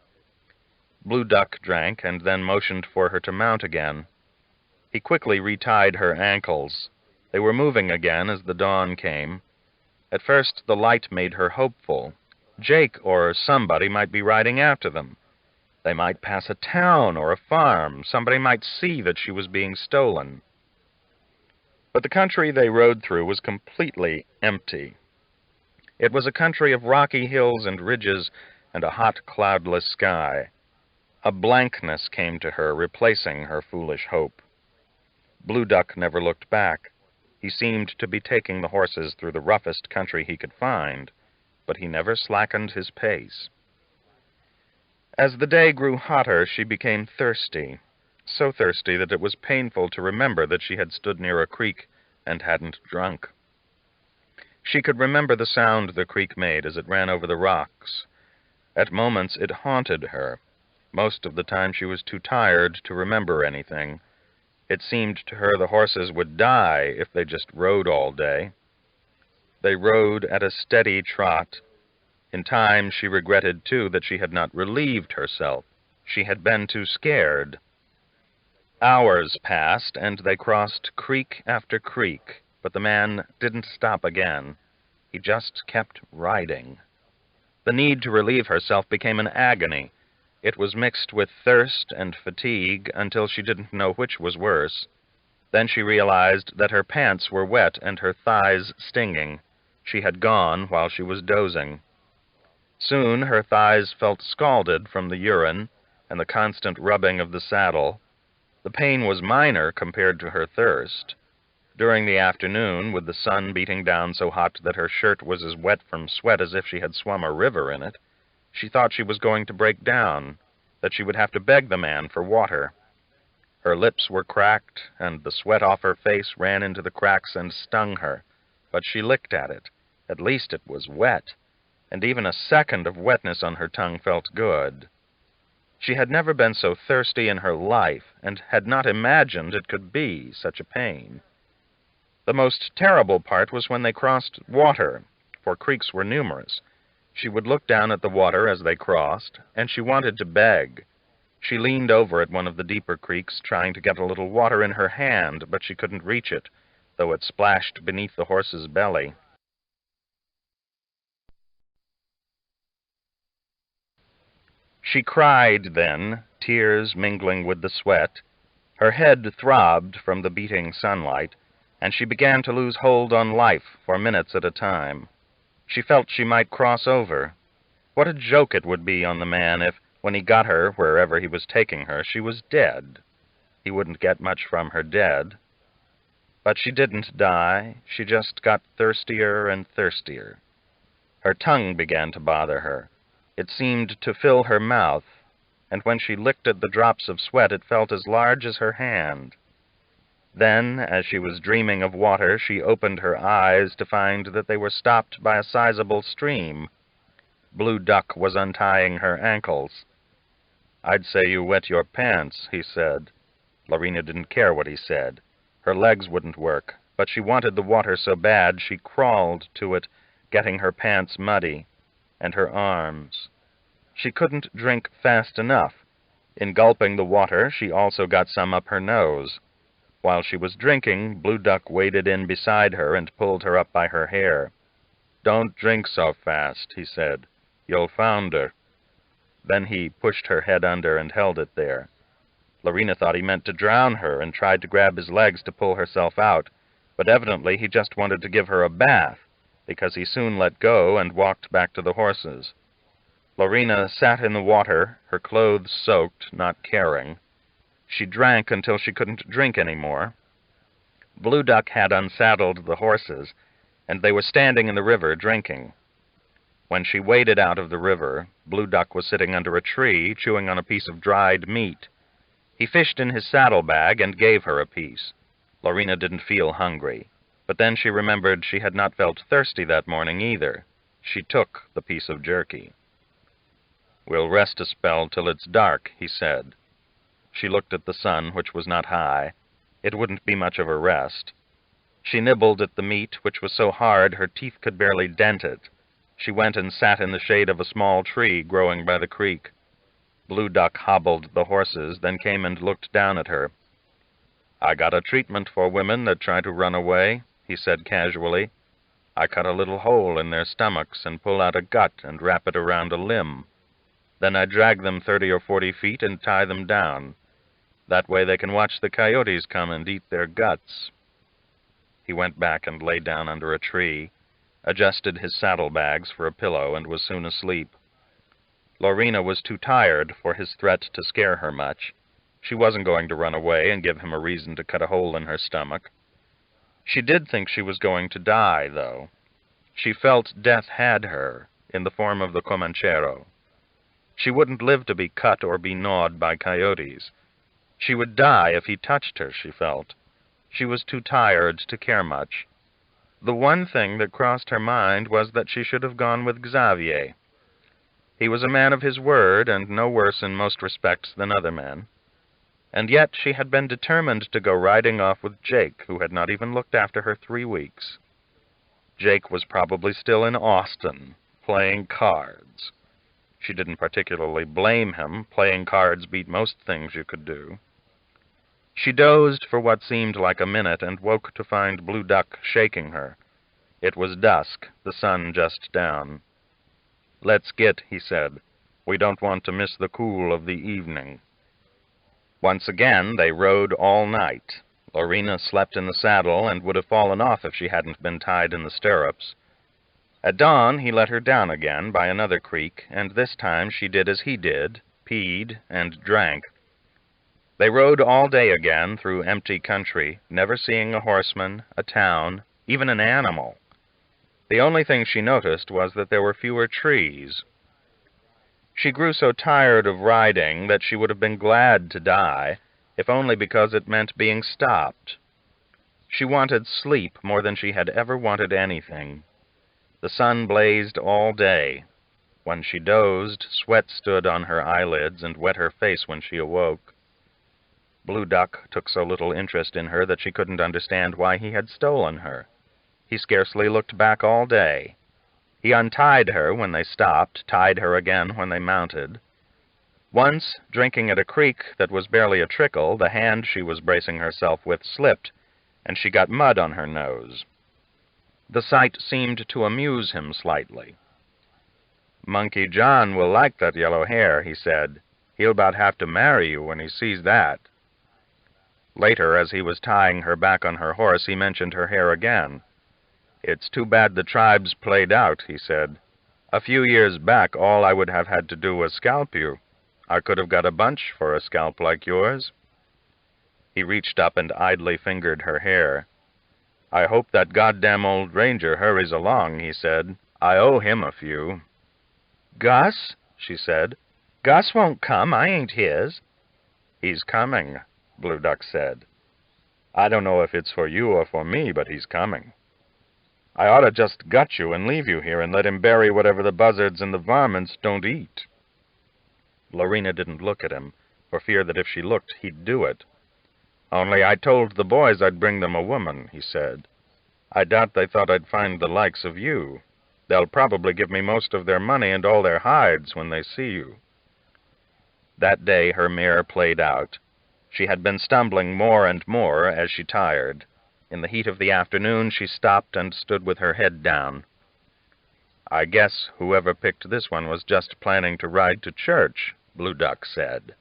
Blue Duck drank, and then motioned for her to mount again. He quickly retied her ankles. They were moving again as the dawn came. At first the light made her hopeful. Jake or somebody might be riding after them. They might pass a town or a farm. Somebody might see that she was being stolen. But the country they rode through was completely empty. It was a country of rocky hills and ridges and a hot, cloudless sky. A blankness came to her, replacing her foolish hope. Blue Duck never looked back. He seemed to be taking the horses through the roughest country he could find, but he never slackened his pace. As the day grew hotter, she became thirsty, so thirsty that it was painful to remember that she had stood near a creek and hadn't drunk. She could remember the sound the creek made as it ran over the rocks. At moments it haunted her. Most of the time she was too tired to remember anything. It seemed to her the horses would die if they just rode all day. They rode at a steady trot. In time she regretted, too, that she had not relieved herself. She had been too scared. Hours passed, and they crossed creek after creek, but the man didn't stop again. He just kept riding. The need to relieve herself became an agony. It was mixed with thirst and fatigue until she didn't know which was worse. Then she realized that her pants were wet and her thighs stinging. She had gone while she was dozing. Soon her thighs felt scalded from the urine and the constant rubbing of the saddle. The pain was minor compared to her thirst. During the afternoon, with the sun beating down so hot that her shirt was as wet from sweat as if she had swum a river in it, she thought she was going to break down, that she would have to beg the man for water. Her lips were cracked, and the sweat off her face ran into the cracks and stung her, but she licked at it. At least it was wet, and even a second of wetness on her tongue felt good. She had never been so thirsty in her life, and had not imagined it could be such a pain. The most terrible part was when they crossed water, for creeks were numerous. She would look down at the water as they crossed, and she wanted to beg. She leaned over at one of the deeper creeks, trying to get a little water in her hand, but she couldn't reach it, though it splashed beneath the horse's belly. She cried then, tears mingling with the sweat. Her head throbbed from the beating sunlight, and she began to lose hold on life for minutes at a time. She felt she might cross over. What a joke it would be on the man if, when he got her wherever he was taking her, she was dead. He wouldn't get much from her dead. But she didn't die. She just got thirstier and thirstier. Her tongue began to bother her. It seemed to fill her mouth, and when she licked at the drops of sweat, it felt as large as her hand. Then, as she was dreaming of water, she opened her eyes to find that they were stopped by a sizable stream. Blue Duck was untying her ankles. "I'd say you wet your pants," he said. Lorena didn't care what he said. Her legs wouldn't work, but she wanted the water so bad she crawled to it, getting her pants muddy, and her arms. She couldn't drink fast enough. In gulping the water, she also got some up her nose. While she was drinking, Blue Duck waded in beside her and pulled her up by her hair. "Don't drink so fast," he said. "You'll founder." Then he pushed her head under and held it there. Lorena thought he meant to drown her and tried to grab his legs to pull herself out, but evidently he just wanted to give her a bath, because he soon let go and walked back to the horses. Lorena sat in the water, her clothes soaked, not caring. She drank until she couldn't drink any more. Blue Duck had unsaddled the horses, and they were standing in the river drinking. When she waded out of the river, Blue Duck was sitting under a tree, chewing on a piece of dried meat. He fished in his saddlebag and gave her a piece. Lorena didn't feel hungry, but then she remembered she had not felt thirsty that morning either. She took the piece of jerky. "We'll rest a spell till it's dark," he said. She looked at the sun, which was not high. It wouldn't be much of a rest. She nibbled at the meat, which was so hard her teeth could barely dent it. She went and sat in the shade of a small tree growing by the creek. Blue Duck hobbled the horses, then came and looked down at her. "I got a treatment for women that try to run away," he said casually. "I cut a little hole in their stomachs and pull out a gut and wrap it around a limb. Then I drag them 30 or 40 feet and tie them down. That way they can watch the coyotes come and eat their guts." He went back and lay down under a tree, adjusted his saddlebags for a pillow, and was soon asleep. Lorena was too tired for his threat to scare her much. She wasn't going to run away and give him a reason to cut a hole in her stomach. She did think she was going to die, though. She felt death had her, in the form of the Comanchero. She wouldn't live to be cut or be gnawed by coyotes. She would die if he touched her, she felt. She was too tired to care much. The one thing that crossed her mind was that she should have gone with Xavier. He was a man of his word, and no worse in most respects than other men. And yet she had been determined to go riding off with Jake, who had not even looked after her 3 weeks. Jake was probably still in Austin, playing cards. She didn't particularly blame him. Playing cards beat most things you could do. She dozed for what seemed like a minute and woke to find Blue Duck shaking her. It was dusk, the sun just down. "Let's get," he said. "We don't want to miss the cool of the evening." Once again, they rode all night. Lorena slept in the saddle and would have fallen off if she hadn't been tied in the stirrups. At dawn, he let her down again by another creek, and this time she did as he did, peed and drank. They rode all day again through empty country, never seeing a horseman, a town, even an animal. The only thing she noticed was that there were fewer trees. She grew so tired of riding that she would have been glad to die, if only because it meant being stopped. She wanted sleep more than she had ever wanted anything. The sun blazed all day. When she dozed, sweat stood on her eyelids and wet her face when she awoke. Blue Duck took so little interest in her that she couldn't understand why he had stolen her. He scarcely looked back all day. He untied her when they stopped, tied her again when they mounted. Once, drinking at a creek that was barely a trickle, the hand she was bracing herself with slipped, and she got mud on her nose. The sight seemed to amuse him slightly. "Monkey John will like that yellow hair," he said. "He'll about have to marry you when he sees that." Later, as he was tying her back on her horse, he mentioned her hair again. "It's too bad the tribes played out," he said. "A few years back, all I would have had to do was scalp you. I could have got a bunch for a scalp like yours." He reached up and idly fingered her hair. "I hope that goddamn old ranger hurries along," he said. "I owe him a few." "Gus?" she said. "Gus won't come. I ain't his." "He's coming," Blue Duck said. "I don't know if it's for you or for me, but he's coming. I ought to just gut you and leave you here and let him bury whatever the buzzards and the varmints don't eat." Lorena didn't look at him, for fear that if she looked, he'd do it. "Only I told the boys I'd bring them a woman," he said. "I doubt they thought I'd find the likes of you. They'll probably give me most of their money and all their hides when they see you." That day her mare played out. She had been stumbling more and more as she tired. In the heat of the afternoon, she stopped and stood with her head down. "I guess whoever picked this one was just planning to ride to church," Blue Duck said.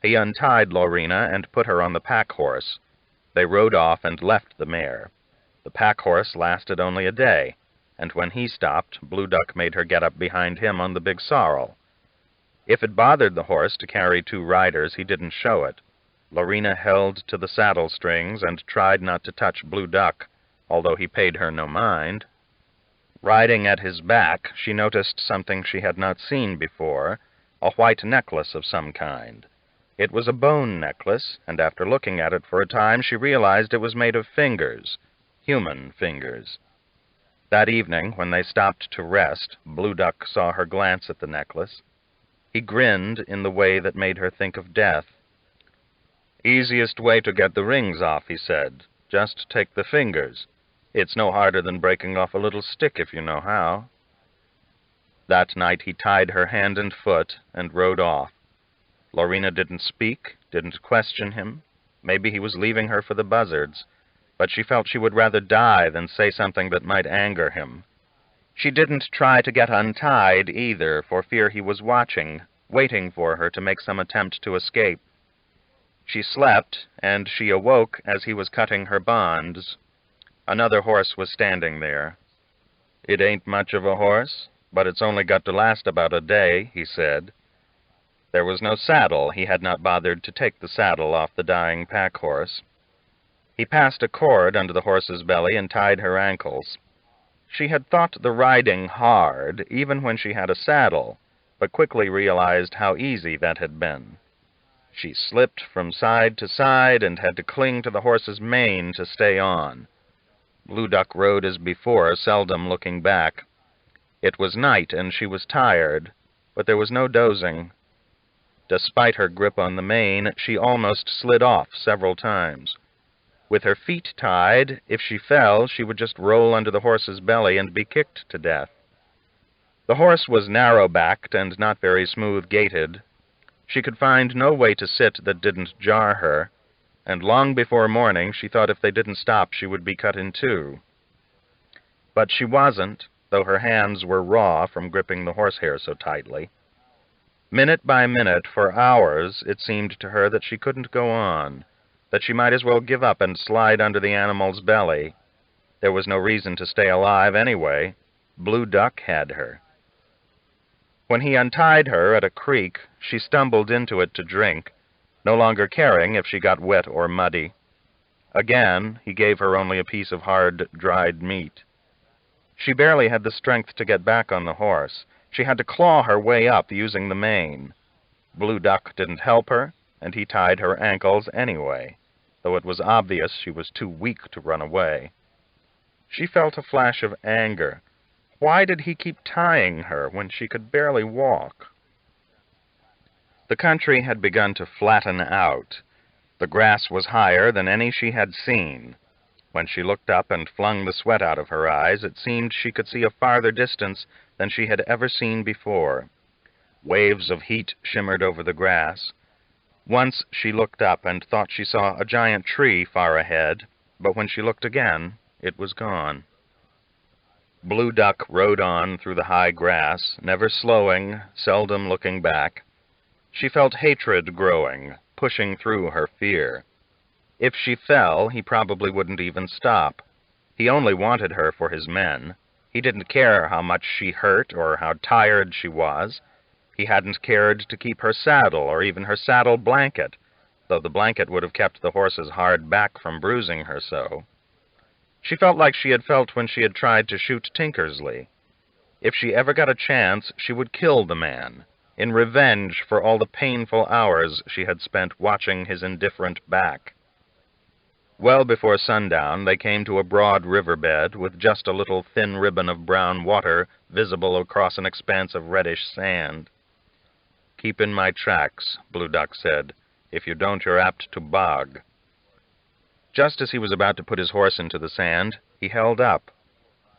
He untied Lorena and put her on the pack horse. They rode off and left the mare. The pack horse lasted only a day, and when he stopped, Blue Duck made her get up behind him on the big sorrel. If it bothered the horse to carry 2 riders, he didn't show it. Lorena held to the saddle strings and tried not to touch Blue Duck, although he paid her no mind. Riding at his back, she noticed something she had not seen before, a white necklace of some kind. It was a bone necklace, and after looking at it for a time, she realized it was made of fingers, human fingers. That evening, when they stopped to rest, Blue Duck saw her glance at the necklace. He grinned in the way that made her think of death. "Easiest way to get the rings off," he said. "Just take the fingers. It's no harder than breaking off a little stick if you know how." That night he tied her hand and foot and rode off. Lorena didn't speak, didn't question him. Maybe he was leaving her for the buzzards, but she felt she would rather die than say something that might anger him. She didn't try to get untied either, for fear he was watching, waiting for her to make some attempt to escape. She slept, and she awoke as he was cutting her bonds. Another horse was standing there. "It ain't much of a horse, but it's only got to last about a day," he said. There was no saddle. He had not bothered to take the saddle off the dying pack horse. He passed a cord under the horse's belly and tied her ankles. She had thought the riding hard, even when she had a saddle, but quickly realized how easy that had been. She slipped from side to side and had to cling to the horse's mane to stay on. Blue Duck rode as before, seldom looking back. It was night, and she was tired, but there was no dozing. Despite her grip on the mane, she almost slid off several times. With her feet tied, if she fell, she would just roll under the horse's belly and be kicked to death. The horse was narrow-backed and not very smooth-gaited. She could find no way to sit that didn't jar her, and long before morning she thought if they didn't stop she would be cut in two. But she wasn't, though her hands were raw from gripping the horsehair so tightly. Minute by minute, for hours, it seemed to her that she couldn't go on, that she might as well give up and slide under the animal's belly. There was no reason to stay alive anyway. Blue Duck had her. When he untied her at a creek, she stumbled into it to drink, no longer caring if she got wet or muddy. Again, he gave her only a piece of hard, dried meat. She barely had the strength to get back on the horse. She had to claw her way up using the mane. Blue Duck didn't help her, and he tied her ankles anyway, though it was obvious she was too weak to run away. She felt a flash of anger. Why did he keep tying her when she could barely walk? The country had begun to flatten out. The grass was higher than any she had seen. When she looked up and flung the sweat out of her eyes, it seemed she could see a farther distance than she had ever seen before. Waves of heat shimmered over the grass. Once she looked up and thought she saw a giant tree far ahead, but when she looked again, it was gone. Blue Duck rode on through the high grass, never slowing, seldom looking back. She felt hatred growing, pushing through her fear. If she fell, he probably wouldn't even stop. He only wanted her for his men. He didn't care how much she hurt or how tired she was. He hadn't cared to keep her saddle or even her saddle blanket, though the blanket would have kept the horse's hard back from bruising her so. She felt like she had felt when she had tried to shoot Tinkersley. If she ever got a chance, she would kill the man, in revenge for all the painful hours she had spent watching his indifferent back. Well before sundown, they came to a broad riverbed with just a little thin ribbon of brown water visible across an expanse of reddish sand. "Keep in my tracks," Blue Duck said. "If you don't, you're apt to bog." Just as he was about to put his horse into the sand, he held up.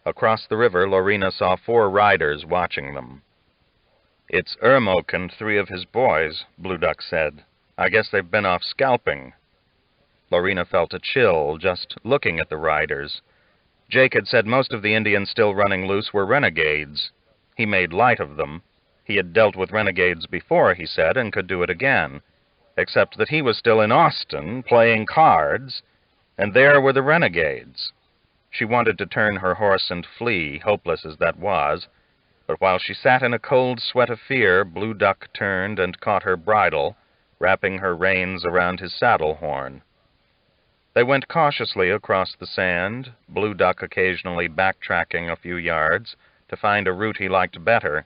Across the river, Lorena saw 4 riders watching them. "It's Ermok and 3 of his boys," Blue Duck said. "I guess they've been off scalping." Lorena felt a chill just looking at the riders. Jake had said most of the Indians still running loose were renegades. He made light of them. He had dealt with renegades before, he said, and could do it again, except that he was still in Austin, playing cards, and there were the renegades. She wanted to turn her horse and flee, hopeless as that was, but while she sat in a cold sweat of fear, Blue Duck turned and caught her bridle, wrapping her reins around his saddle horn. They went cautiously across the sand, Blue Duck occasionally backtracking a few yards to find a route he liked better.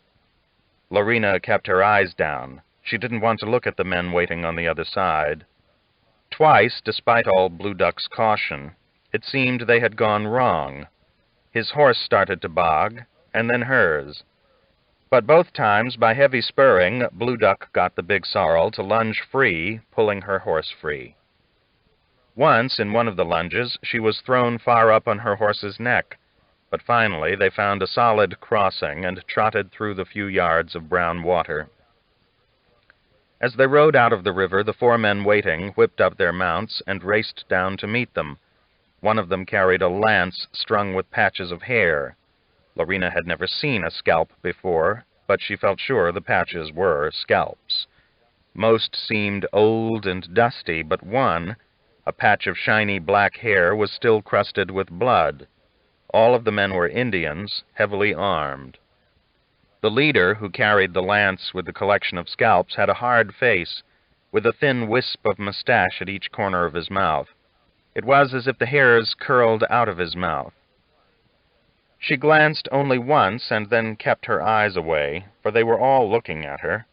Lorena kept her eyes down. She didn't want to look at the men waiting on the other side. Twice, despite all Blue Duck's caution, it seemed they had gone wrong. His horse started to bog, and then hers. But both times, by heavy spurring, Blue Duck got the big sorrel to lunge free, pulling her horse free. Once, in one of the lunges, she was thrown far up on her horse's neck, but finally they found a solid crossing and trotted through the few yards of brown water. As they rode out of the river, the 4 men waiting whipped up their mounts and raced down to meet them. One of them carried a lance strung with patches of hair. Lorena had never seen a scalp before, but she felt sure the patches were scalps. Most seemed old and dusty, but one, a patch of shiny black hair, was still crusted with blood. All of the men were Indians, heavily armed. The leader, who carried the lance with the collection of scalps, had a hard face, with a thin wisp of mustache at each corner of his mouth. It was as if the hairs curled out of his mouth. She glanced only once and then kept her eyes away, for they were all looking at her,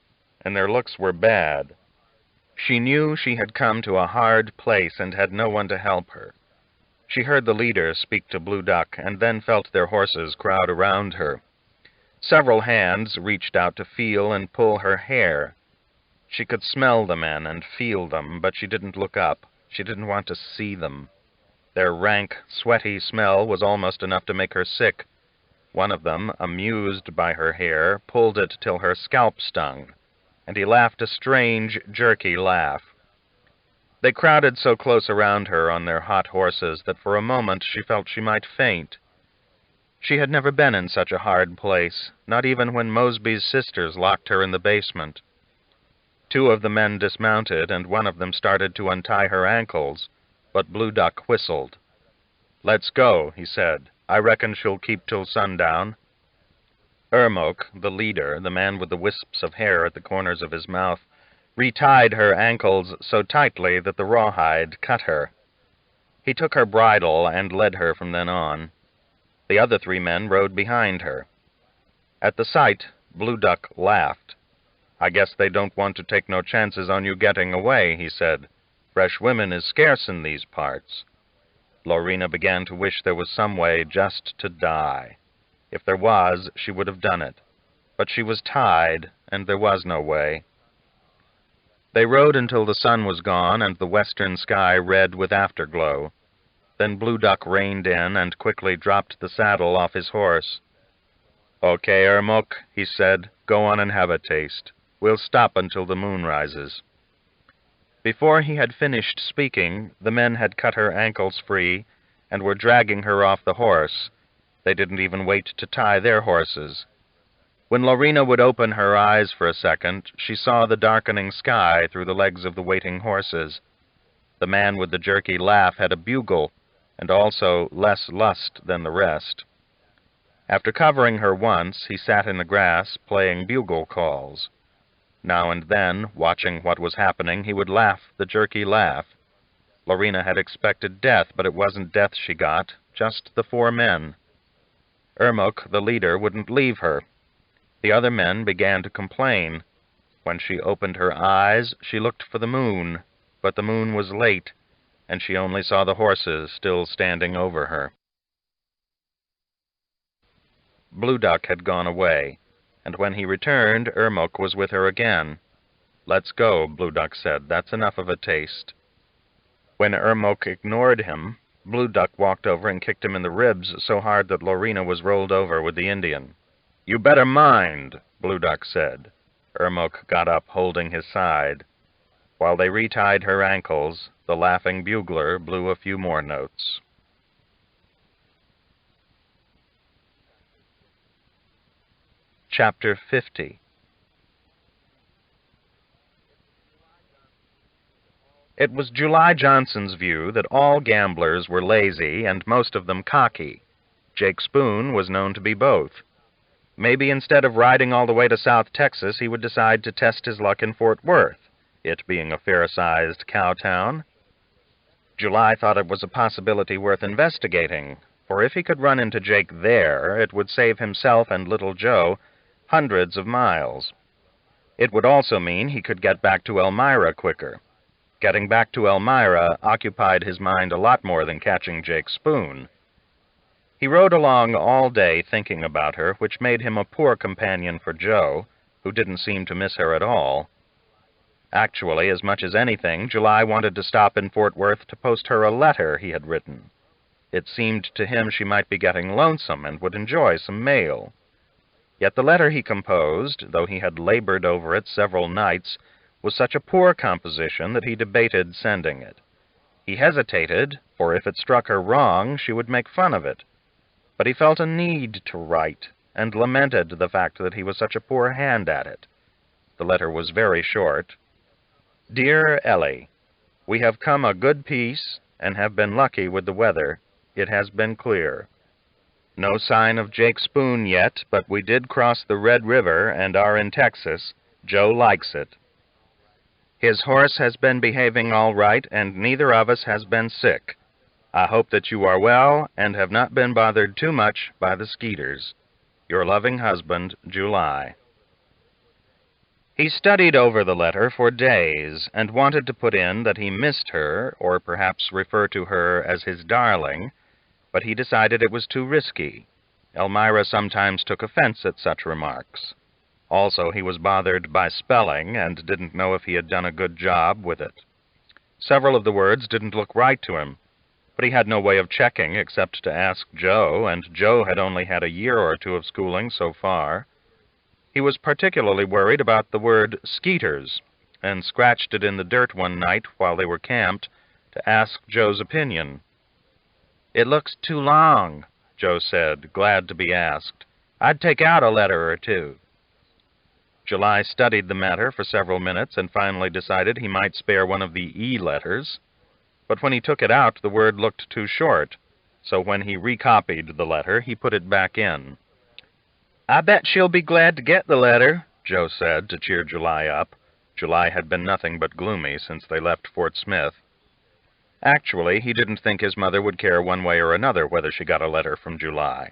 and their looks were bad. She knew she had come to a hard place and had no one to help her. She heard the leader speak to Blue Duck, and then felt their horses crowd around her. Several hands reached out to feel and pull her hair. She could smell the men and feel them, but she didn't look up. She didn't want to see them. Their rank, sweaty smell was almost enough to make her sick. One of them, amused by her hair, pulled it till her scalp stung, and he laughed a strange, jerky laugh. They crowded so close around her on their hot horses that for a moment she felt she might faint. She had never been in such a hard place, not even when Mosby's sisters locked her in the basement. Two of the men dismounted, and one of them started to untie her ankles, but Blue Duck whistled. "Let's go," he said. "I reckon she'll keep till sundown." Ermok, the leader, the man with the wisps of hair at the corners of his mouth, retied her ankles so tightly that the rawhide cut her. He took her bridle and led her from then on. The other three men rode behind her. At the sight, Blue Duck laughed. "I guess they don't want to take no chances on you getting away," he said. "Fresh women is scarce in these parts." Lorena began to wish there was some way just to die. If there was, she would have done it. But she was tied, and there was no way. They rode until the sun was gone and the western sky red with afterglow. Then Blue Duck reined in and quickly dropped the saddle off his horse. "Okay, Ermok," he said, "go on and have a taste. We'll stop until the moon rises." Before he had finished speaking, the men had cut her ankles free and were dragging her off the horse. They didn't even wait to tie their horses. When Lorena would open her eyes for a second, she saw the darkening sky through the legs of the waiting horses. The man with the jerky laugh had a bugle, and also less lust than the rest. After covering her once, he sat in the grass, playing bugle calls. Now and then, watching what was happening, he would laugh the jerky laugh. Lorena had expected death, but it wasn't death she got, just the four men. Ermok, the leader, wouldn't leave her. The other men began to complain. When she opened her eyes, she looked for the moon, but the moon was late, and she only saw the horses still standing over her. Blue Duck had gone away, and when he returned, Ermok was with her again. "Let's go," Blue Duck said. "That's enough of a taste." When Ermok ignored him, Blue Duck walked over and kicked him in the ribs so hard that Lorena was rolled over with the Indian. "You better mind," Blue Duck said. Ermok got up, holding his side. While they retied her ankles, the laughing bugler blew a few more notes. Chapter 50. It was July Johnson's view that all gamblers were lazy and most of them cocky. Jake Spoon was known to be both. Maybe instead of riding all the way to South Texas, he would decide to test his luck in Fort Worth, it being a fair-sized cow town. July thought it was a possibility worth investigating, for if he could run into Jake there, it would save himself and little Joe hundreds of miles. It would also mean he could get back to Elmira quicker. Getting back to Elmira occupied his mind a lot more than catching Jake Spoon. He rode along all day thinking about her, which made him a poor companion for Joe, who didn't seem to miss her at all. Actually, as much as anything, July wanted to stop in Fort Worth to post her a letter he had written. It seemed to him she might be getting lonesome and would enjoy some mail. Yet the letter he composed, though he had labored over it several nights, was such a poor composition that he debated sending it. He hesitated, for if it struck her wrong, she would make fun of it. But he felt a need to write, and lamented the fact that he was such a poor hand at it. The letter was very short. Dear Ellie, we have come a good piece, and have been lucky with the weather. It has been clear. No sign of Jake Spoon yet, but we did cross the Red River and are in Texas. Joe likes it. His horse has been behaving all right, and neither of us has been sick. I hope that you are well and have not been bothered too much by the skeeters. Your loving husband, July. He studied over the letter for days and wanted to put in that he missed her, or perhaps refer to her as his darling, but he decided it was too risky. Elmira sometimes took offense at such remarks. Also, he was bothered by spelling and didn't know if he had done a good job with it. Several of the words didn't look right to him, but he had no way of checking except to ask Joe, and Joe had only had a year or two of schooling so far. He was particularly worried about the word skeeters, and scratched it in the dirt one night while they were camped to ask Joe's opinion. It looks too long, Joe said, glad to be asked. I'd take out a letter or two. July studied the matter for several minutes and finally decided he might spare one of the E letters, but when he took it out, the word looked too short, so when he recopied the letter, he put it back in. I bet she'll be glad to get the letter, Joe said to cheer July up. July had been nothing but gloomy since they left Fort Smith. Actually, he didn't think his mother would care one way or another whether she got a letter from July.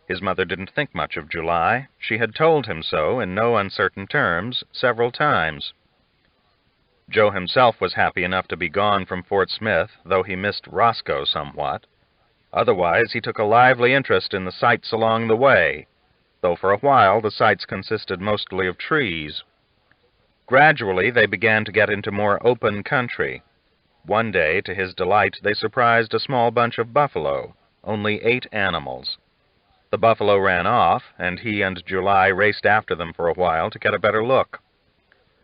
His mother didn't think much of July. She had told him so in no uncertain terms several times. Joe himself was happy enough to be gone from Fort Smith, though he missed Roscoe somewhat. Otherwise, he took a lively interest in the sights along the way, though for a while the sights consisted mostly of trees. Gradually, they began to get into more open country. One day, to his delight, they surprised a small bunch of buffalo, only 8 animals. The buffalo ran off, and he and July raced after them for a while to get a better look.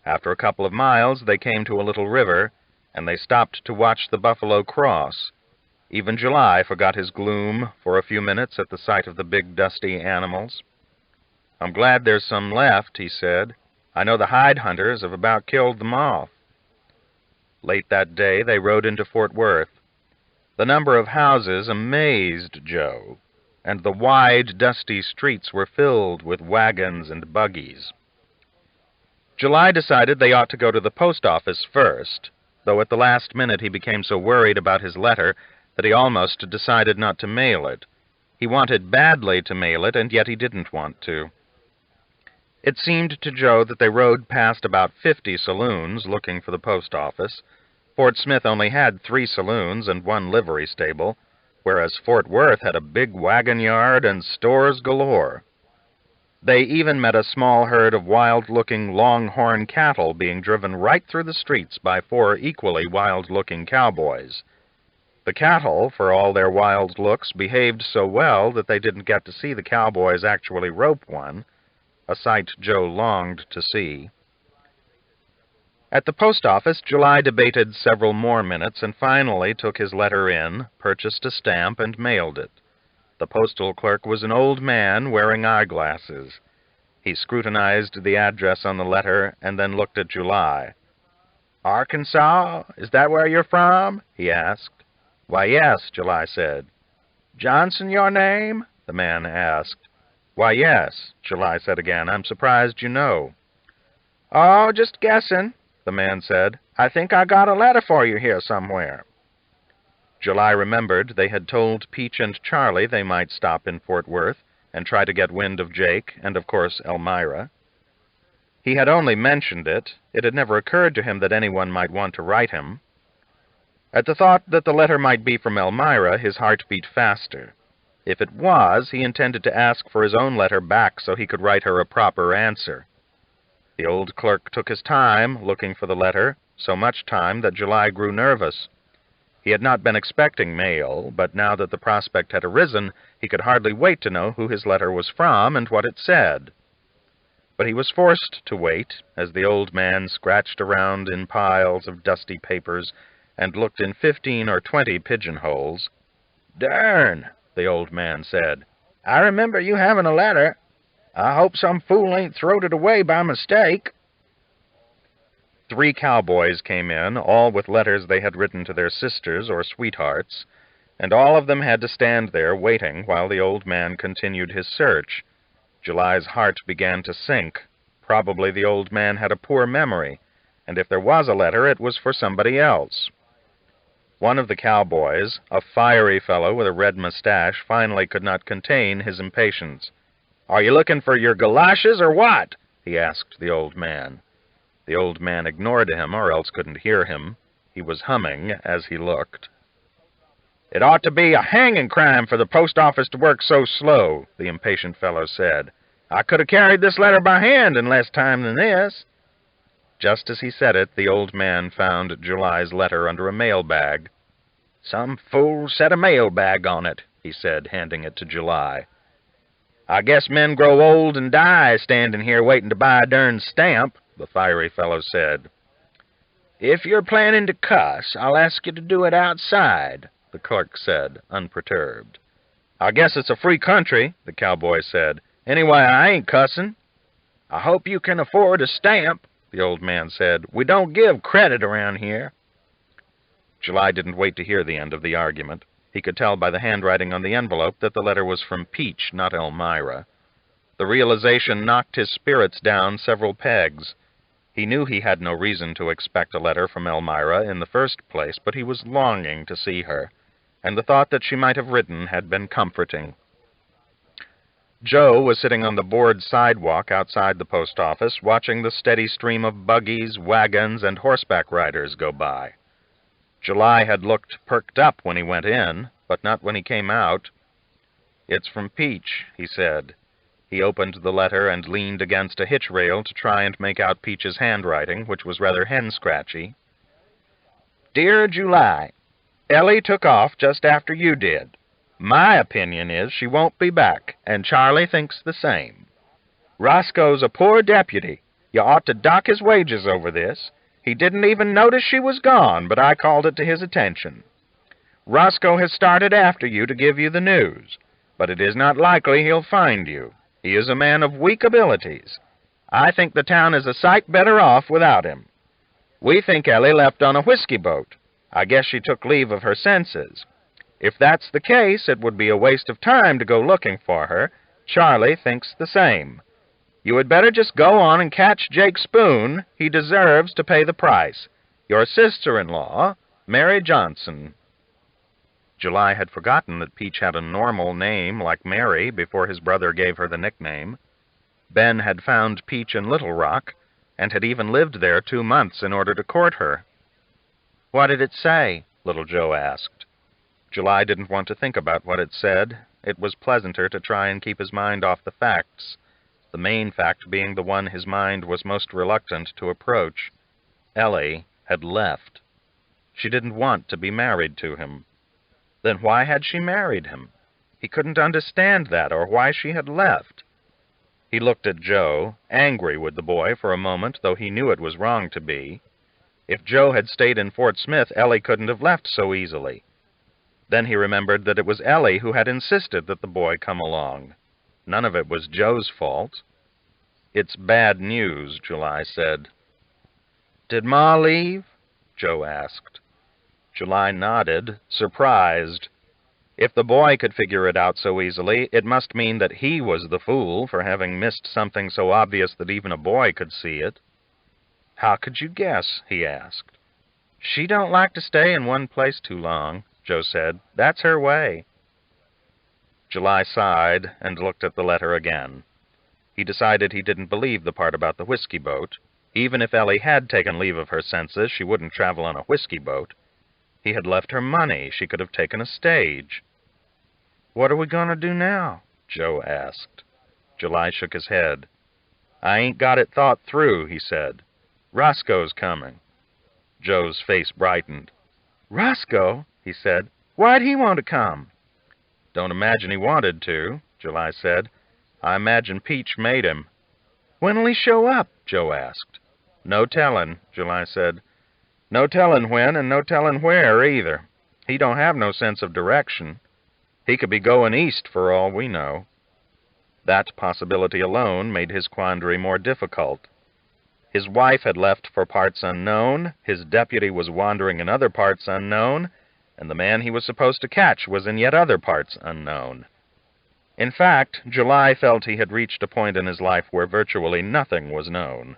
After a couple of miles, they came to a little river, and they stopped to watch the buffalo cross. Even July forgot his gloom for a few minutes at the sight of the big, dusty animals. I'm glad there's some left, he said. I know the hide hunters have about killed them off. Late that day, they rode into Fort Worth. The number of houses amazed Joe, and the wide, dusty streets were filled with wagons and buggies. July decided they ought to go to the post office first, though at the last minute he became so worried about his letter that he almost decided not to mail it. He wanted badly to mail it, and yet he didn't want to. It seemed to Joe that they rode past about 50 saloons looking for the post office. Fort Smith only had 3 saloons and 1 livery stable, whereas Fort Worth had a big wagon yard and stores galore. They even met a small herd of wild-looking longhorn cattle being driven right through the streets by 4 equally wild-looking cowboys. The cattle, for all their wild looks, behaved so well that they didn't get to see the cowboys actually rope one, a sight Joe longed to see. At the post office, July debated several more minutes and finally took his letter in, purchased a stamp, and mailed it. The postal clerk was an old man wearing eyeglasses. He scrutinized the address on the letter and then looked at July. Arkansas? Is that where you're from? He asked. Why, yes, July said. Johnson your name? The man asked. Why, yes, July said again. I'm surprised you know. Oh, just guessing, the man said. I think I got a letter for you here somewhere. July remembered they had told Peach and Charlie they might stop in Fort Worth and try to get wind of Jake and, of course, Elmira. He had only mentioned it. It had never occurred to him that anyone might want to write him. At the thought that the letter might be from Elmira, his heart beat faster. If it was, he intended to ask for his own letter back so he could write her a proper answer. The old clerk took his time looking for the letter, so much time that July grew nervous. He had not been expecting mail, but now that the prospect had arisen, he could hardly wait to know who his letter was from and what it said. But he was forced to wait, as the old man scratched around in piles of dusty papers and looked in 15 or 20 pigeonholes. Darn, the old man said. I remember you having a letter. I hope some fool ain't throwed it away by mistake." 3 cowboys came in, all with letters they had written to their sisters or sweethearts, and all of them had to stand there waiting while the old man continued his search. July's heart began to sink. Probably the old man had a poor memory, and if there was a letter, it was for somebody else. One of the cowboys, a fiery fellow with a red mustache, finally could not contain his impatience. "Are you looking for your galoshes or what?" he asked the old man. The old man ignored him, or else couldn't hear him. He was humming as he looked. "It ought to be a hanging crime for the post office to work so slow," the impatient fellow said. "I could have carried this letter by hand in less time than this." Just as he said it, the old man found July's letter under a mail bag. "Some fool set a mail bag on it," he said, handing it to July. "I guess men grow old and die standing here waiting to buy a darn stamp," the fiery fellow said. "If you're planning to cuss, I'll ask you to do it outside," the clerk said, unperturbed. "I guess it's a free country," the cowboy said. "Anyway, I ain't cussing." "I hope you can afford a stamp," the old man said. "We don't give credit around here." July didn't wait to hear the end of the argument. He could tell by the handwriting on the envelope that the letter was from Peach, not Elmira. The realization knocked his spirits down several pegs. He knew he had no reason to expect a letter from Elmira in the first place, but he was longing to see her, and the thought that she might have written had been comforting. Joe was sitting on the board sidewalk outside the post office, watching the steady stream of buggies, wagons, and horseback riders go by. July had looked perked up when he went in, but not when he came out. "It's from Peach," he said. He opened the letter and leaned against a hitch rail to try and make out Peach's handwriting, which was rather hen-scratchy. "Dear July, Ellie took off just after you did. My opinion is she won't be back, and Charlie thinks the same. Roscoe's a poor deputy. You ought to dock his wages over this. He didn't even notice she was gone, but I called it to his attention. Roscoe has started after you to give you the news, but it is not likely he'll find you. He is a man of weak abilities. I think the town is a sight better off without him. We think Ellie left on a whiskey boat. I guess she took leave of her senses. If that's the case, it would be a waste of time to go looking for her. Charlie thinks the same. You had better just go on and catch Jake Spoon. He deserves to pay the price. Your sister-in-law, Mary Johnson." July had forgotten that Peach had a normal name like Mary before his brother gave her the nickname. Ben had found Peach in Little Rock, and had even lived there 2 months in order to court her. "What did it say?" Little Joe asked. July didn't want to think about what it said. It was pleasanter to try and keep his mind off the facts, the main fact being the one his mind was most reluctant to approach. Ellie had left. She didn't want to be married to him. Then why had she married him? He couldn't understand that, or why she had left. He looked at Joe, angry with the boy for a moment, though he knew it was wrong to be. If Joe had stayed in Fort Smith, Ellie couldn't have left so easily. Then he remembered that it was Ellie who had insisted that the boy come along. None of it was Joe's fault. "It's bad news," July said. "Did Ma leave?" Joe asked. July nodded, surprised. If the boy could figure it out so easily, it must mean that he was the fool for having missed something so obvious that even a boy could see it. "How could you guess?" he asked. "She don't like to stay in one place too long," Joe said. "That's her way." July sighed and looked at the letter again. He decided he didn't believe the part about the whiskey boat. Even if Ellie had taken leave of her senses, she wouldn't travel on a whiskey boat. He had left her money. She could have taken a stage. "What are we going to do now?" Joe asked. July shook his head. "I ain't got it thought through," he said. "Roscoe's coming." Joe's face brightened. "Roscoe?" he said. "Why'd he want to come?" "Don't imagine he wanted to," July said. "I imagine Peach made him." "When'll he show up?" Joe asked. "No tellin'," July said. "No tellin' when and no tellin' where, either. He don't have no sense of direction. He could be goin' east for all we know. That possibility alone made his quandary more difficult. His wife had left for parts unknown, his deputy was wandering in other parts unknown, and the man he was supposed to catch was in yet other parts unknown. In fact, July felt he had reached a point in his life where virtually nothing was known.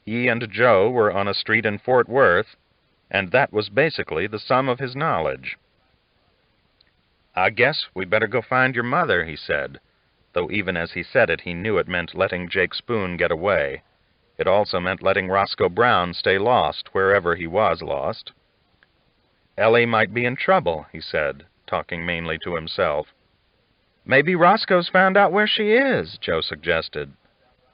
He and Joe were on a street in Fort Worth, and that was basically the sum of his knowledge. "I guess we better go find your mother," he said, though even as he said it he knew it meant letting Jake Spoon get away. It also meant letting Roscoe Brown stay lost wherever he was lost. "Ellie might be in trouble," he said, talking mainly to himself. "Maybe Roscoe's found out where she is," Joe suggested.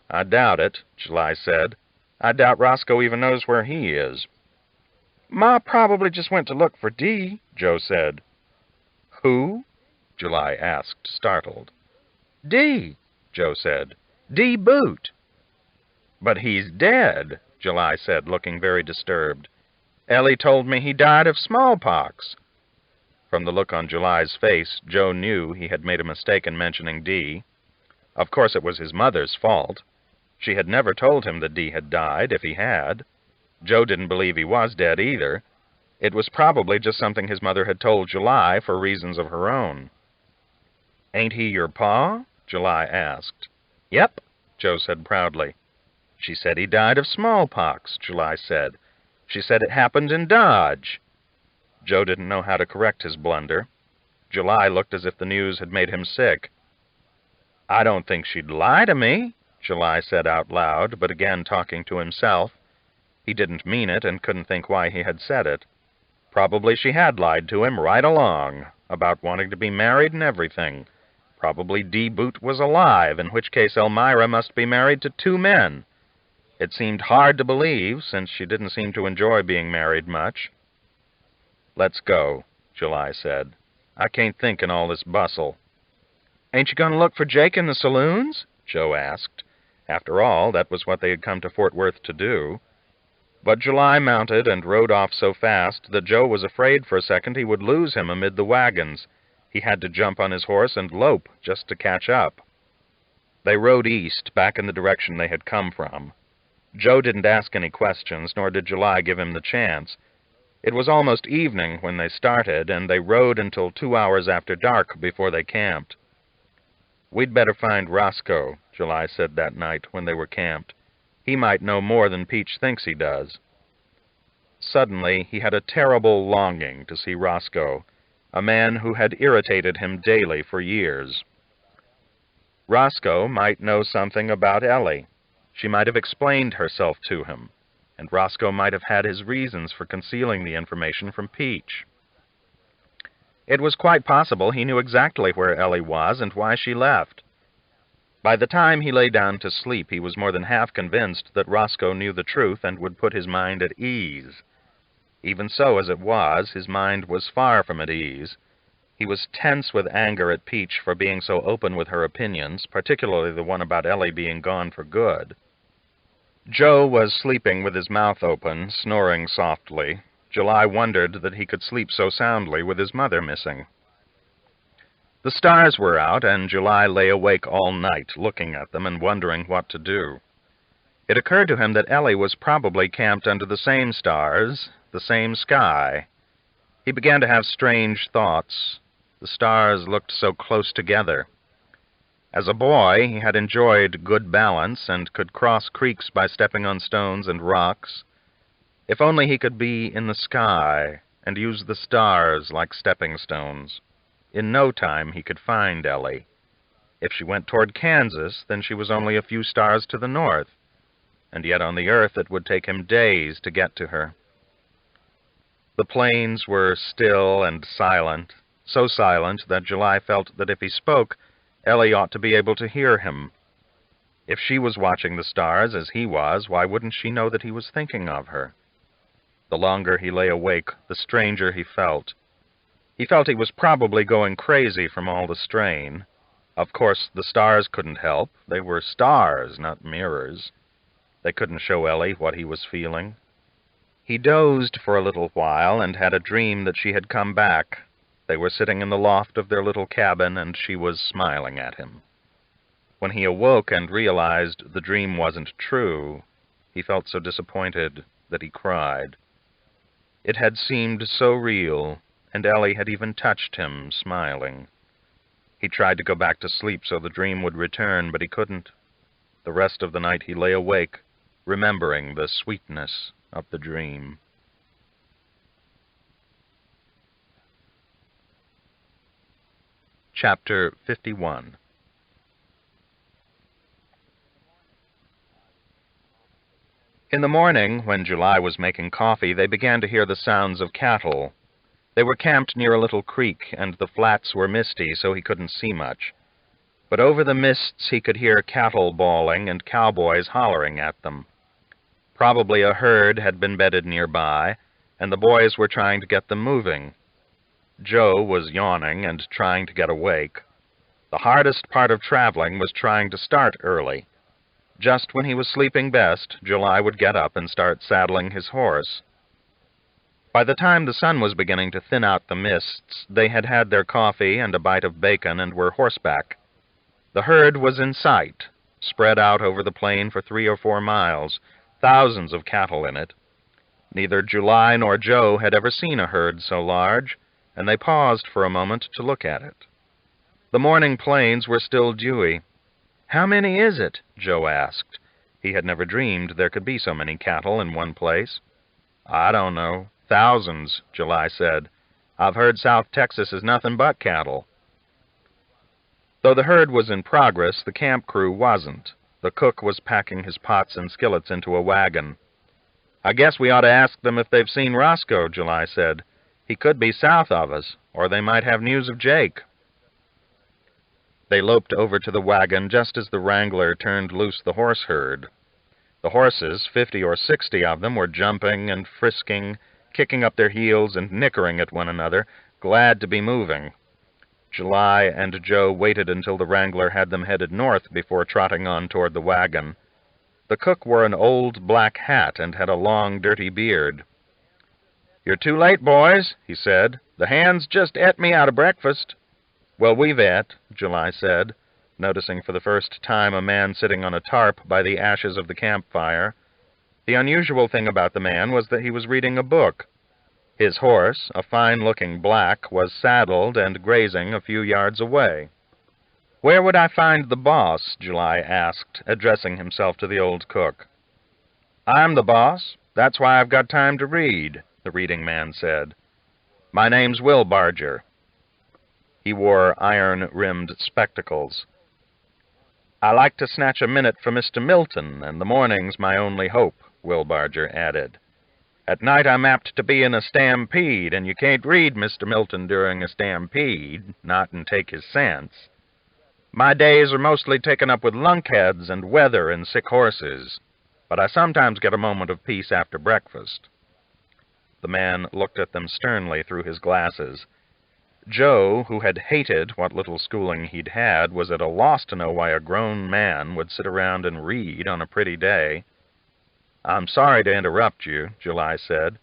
"I doubt it," July said. "I doubt Roscoe even knows where he is." "Ma probably just went to look for Dee," Joe said. "Who?" July asked, startled. "Dee," Joe said. "Dee Boot." "But he's dead," July said, looking very disturbed. "Ellie told me he died of smallpox." From the look on July's face, Joe knew he had made a mistake in mentioning Dee. Of course it was his mother's fault. She had never told him that Dee had died, if he had. Joe didn't believe he was dead either. It was probably just something his mother had told July for reasons of her own. "Ain't he your pa?" July asked. "Yep," Joe said proudly. "She said he died of smallpox," July said. "She said it happened in Dodge." Joe didn't know how to correct his blunder. July looked as if the news had made him sick. "I don't think she'd lie to me," July said out loud, but again talking to himself. He didn't mean it and couldn't think why he had said it. Probably she had lied to him right along, about wanting to be married and everything. Probably Dee Boot was alive, in which case Elmira must be married to 2 men. It seemed hard to believe, since she didn't seem to enjoy being married much. "Let's go," July said. "I can't think in all this bustle." "Ain't you going to look for Jake in the saloons?" Joe asked. After all, that was what they had come to Fort Worth to do. But July mounted and rode off so fast that Joe was afraid for a second he would lose him amid the wagons. He had to jump on his horse and lope just to catch up. They rode east, back in the direction they had come from. Joe didn't ask any questions, nor did July give him the chance. It was almost evening when they started, and they rode until 2 hours after dark before they camped. "We'd better find Roscoe," July said that night when they were camped. "He might know more than Peach thinks he does." Suddenly, he had a terrible longing to see Roscoe, a man who had irritated him daily for years. Roscoe might know something about Ellie. She might have explained herself to him, and Roscoe might have had his reasons for concealing the information from Peach. It was quite possible he knew exactly where Ellie was and why she left. By the time he lay down to sleep, he was more than half convinced that Roscoe knew the truth and would put his mind at ease. Even so as it was, his mind was far from at ease. He was tense with anger at Peach for being so open with her opinions, particularly the one about Ellie being gone for good. Joe was sleeping with his mouth open, snoring softly. July wondered that he could sleep so soundly with his mother missing. The stars were out, and July lay awake all night, looking at them and wondering what to do. It occurred to him that Ellie was probably camped under the same stars, the same sky. He began to have strange thoughts. The stars looked so close together. As a boy, he had enjoyed good balance and could cross creeks by stepping on stones and rocks. If only he could be in the sky and use the stars like stepping stones. In no time he could find Ellie. If she went toward Kansas, then she was only a few stars to the north, and yet on the earth it would take him days to get to her. The plains were still and silent, so silent that July felt that if he spoke, Ellie ought to be able to hear him. If she was watching the stars as he was, why wouldn't she know that he was thinking of her? The longer he lay awake, the stranger he felt. He felt he was probably going crazy from all the strain. Of course, the stars couldn't help. They were stars, not mirrors. They couldn't show Ellie what he was feeling. He dozed for a little while and had a dream that she had come back. They were sitting in the loft of their little cabin, and she was smiling at him. When he awoke and realized the dream wasn't true, he felt so disappointed that he cried. It had seemed so real, and Ellie had even touched him, smiling. He tried to go back to sleep so the dream would return, but he couldn't. The rest of the night he lay awake, remembering the sweetness of the dream. Chapter 51. In the morning, when July was making coffee, they began to hear the sounds of cattle. They were camped near a little creek, and the flats were misty, so he couldn't see much. But over the mists he could hear cattle bawling and cowboys hollering at them. Probably a herd had been bedded nearby, and the boys were trying to get them moving. Joe was yawning and trying to get awake. The hardest part of traveling was trying to start early. Just when he was sleeping best, July would get up and start saddling his horse. By the time the sun was beginning to thin out the mists, they had had their coffee and a bite of bacon and were horseback. The herd was in sight, spread out over the plain for 3 or 4 miles, thousands of cattle in it. Neither July nor Joe had ever seen a herd so large, and they paused for a moment to look at it. The morning plains were still dewy. "How many is it?" Joe asked. He had never dreamed there could be so many cattle in one place. "I don't know. Thousands," July said. "I've heard South Texas is nothing but cattle." Though the herd was in progress, the camp crew wasn't. The cook was packing his pots and skillets into a wagon. "I guess we ought to ask them if they've seen Roscoe," July said. "He could be south of us, or they might have news of Jake." They loped over to the wagon just as the wrangler turned loose the horse herd. The horses, 50 or 60 of them, were jumping and frisking, kicking up their heels and nickering at one another, glad to be moving. July and Joe waited until the wrangler had them headed north before trotting on toward the wagon. The cook wore an old black hat and had a long, dirty beard. "You're too late, boys," he said. "The hands just ate me out of breakfast." "Well, we've ate," July said, noticing for the first time a man sitting on a tarp by the ashes of the campfire. The unusual thing about the man was that he was reading a book. His horse, a fine-looking black, was saddled and grazing a few yards away. "Where would I find the boss?" July asked, addressing himself to the old cook. "I'm the boss. That's why I've got time to read," the reading man said. "My name's Will Barger." He wore iron-rimmed spectacles. "I like to snatch a minute for Mr. Milton, and the morning's my only hope," Will Barger added. "At night I'm apt to be in a stampede, and you can't read Mr. Milton during a stampede, not and take his sense. My days are mostly taken up with lunkheads and weather and sick horses, but I sometimes get a moment of peace after breakfast." The man looked at them sternly through his glasses. Joe, who had hated what little schooling he'd had, was at a loss to know why a grown man would sit around and read on a pretty day. "I'm sorry to interrupt you," July said.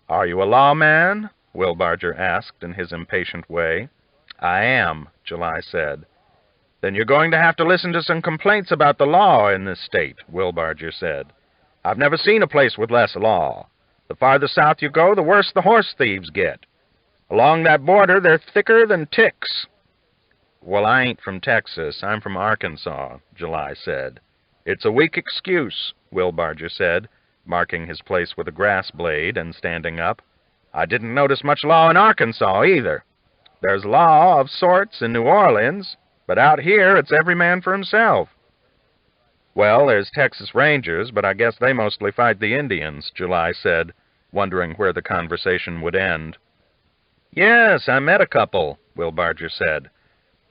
"Are you a lawman?" Will Barger asked in his impatient way. "I am," July said. "Then you're going to have to listen to some complaints about the law in this state," Will Barger said. "I've never seen a place with less law. The farther south you go, the worse the horse thieves get. Along that border, they're thicker than ticks." "Well, I ain't from Texas. I'm from Arkansas," July said. "It's a weak excuse," Will Barger said, marking his place with a grass blade and standing up. "I didn't notice much law in Arkansas, either. There's law of sorts in New Orleans, but out here it's every man for himself." "Well, there's Texas Rangers, but I guess they mostly fight the Indians," July said, wondering where the conversation would end. "Yes, I met a couple," Will Barger said.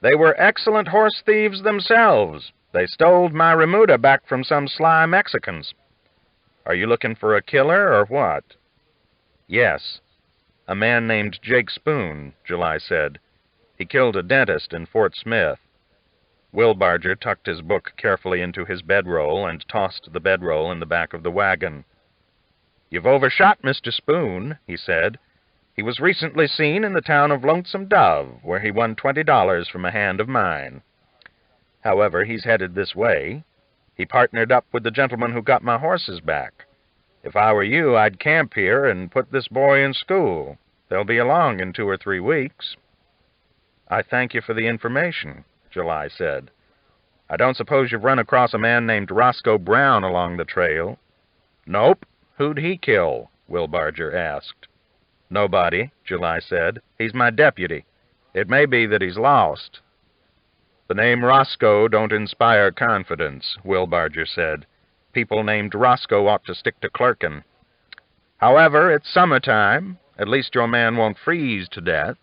"They were excellent horse thieves themselves. They stole my remuda back from some sly Mexicans." "Are you looking for a killer, or what?" "Yes. A man named Jake Spoon," July said. "He killed a dentist in Fort Smith." Will Barger tucked his book carefully into his bedroll and tossed the bedroll in the back of the wagon. "You've overshot Mr. Spoon," he said. "He was recently seen in the town of Lonesome Dove, where he won $20 from a hand of mine." However, he's headed this way. He partnered up with the gentleman who got my horses back. If I were you, I'd camp here and put this boy in school. They'll be along in 2 or 3 weeks." "I thank you for the information," July said. "I don't suppose you've run across a man named Roscoe Brown along the trail?" "Nope. Who'd he kill?" Will Barger asked. "Nobody," July said. "He's my deputy. It may be that he's lost." "The name Roscoe don't inspire confidence," Will Barger said. "People named Roscoe ought to stick to clerking." "However, it's summertime. At least your man won't freeze to death.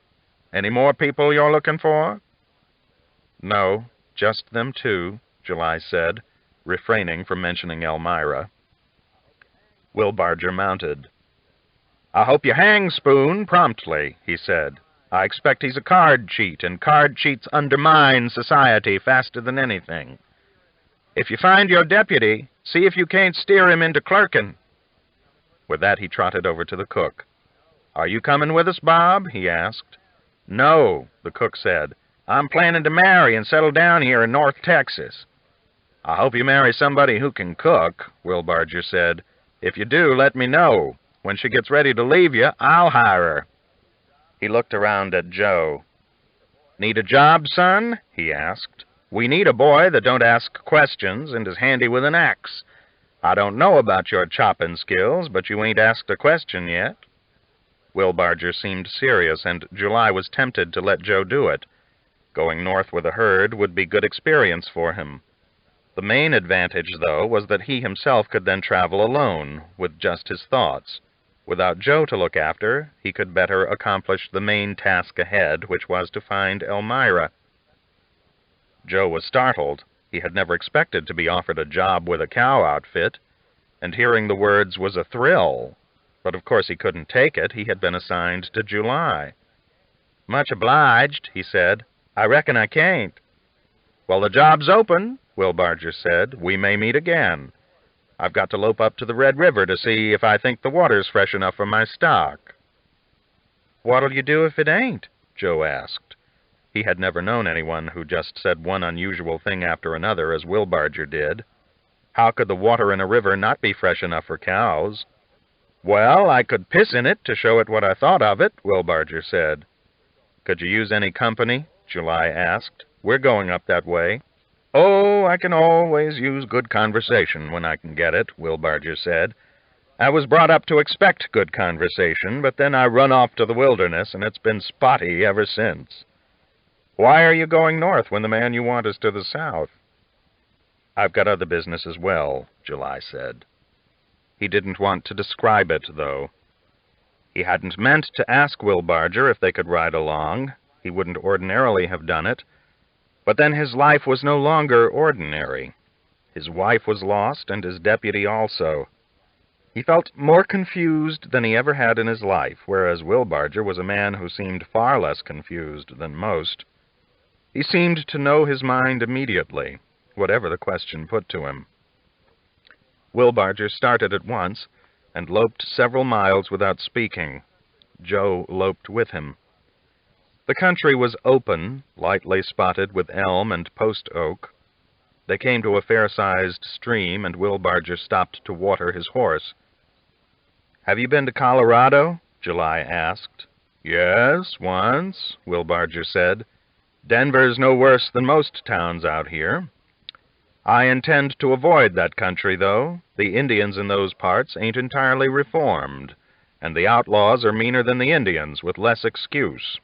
Any more people you're looking for?" "No, just them 2, July said, refraining from mentioning Elmira. Will Barger mounted. "I hope you hang Spoon promptly," he said. "I expect he's a card cheat, and card cheats undermine society faster than anything. If you find your deputy, see if you can't steer him into clerking." With that, he trotted over to the cook. "Are you coming with us, Bob?" he asked. "No," the cook said. "I'm planning to marry and settle down here in North Texas." "I hope you marry somebody who can cook," Will Barger said. "If you do, let me know. When she gets ready to leave you, I'll hire her." He looked around at Joe. "Need a job, son?" he asked. "We need a boy that don't ask questions and is handy with an axe. I don't know about your chopping skills, but you ain't asked a question yet." Will Barger seemed serious, and July was tempted to let Joe do it. Going north with a herd would be good experience for him. The main advantage, though, was that he himself could then travel alone, with just his thoughts. Without Joe to look after, he could better accomplish the main task ahead, which was to find Elmira. Joe was startled. He had never expected to be offered a job with a cow outfit, and hearing the words was a thrill. But of course he couldn't take it. He had been assigned to July. "Much obliged," he said. "I reckon I can't." "Well, the job's open," Will Barger said. "We may meet again. I've got to lope up to the Red River to see if I think the water's fresh enough for my stock." "What'll you do if it ain't?" Joe asked. He had never known anyone who just said one unusual thing after another, as Will Barger did. How could the water in a river not be fresh enough for cows? "Well, I could piss in it to show it what I thought of it," Will Barger said. "Could you use any company?" July asked. "We're going up that way." "Oh, I can always use good conversation when I can get it," Will Barger said. "I was brought up to expect good conversation, but then I run off to the wilderness, and it's been spotty ever since." "Why are you going north when the man you want is to the south?" "I've got other business as well," July said. He didn't want to describe it, though. He hadn't meant to ask Will Barger if they could ride along. He wouldn't ordinarily have done it. But then his life was no longer ordinary. His wife was lost, and his deputy also. He felt more confused than he ever had in his life, whereas Will Barger was a man who seemed far less confused than most. He seemed to know his mind immediately, whatever the question put to him. Will Barger started at once, and loped several miles without speaking. Joe loped with him. The country was open, lightly spotted with elm and post oak. They came to a fair-sized stream, and Will Barger stopped to water his horse. "Have you been to Colorado?" July asked. "Yes, once," Will Barger said. "Denver's no worse than most towns out here. I intend to avoid that country, though. The Indians in those parts ain't entirely reformed, and the outlaws are meaner than the Indians, with less excuse.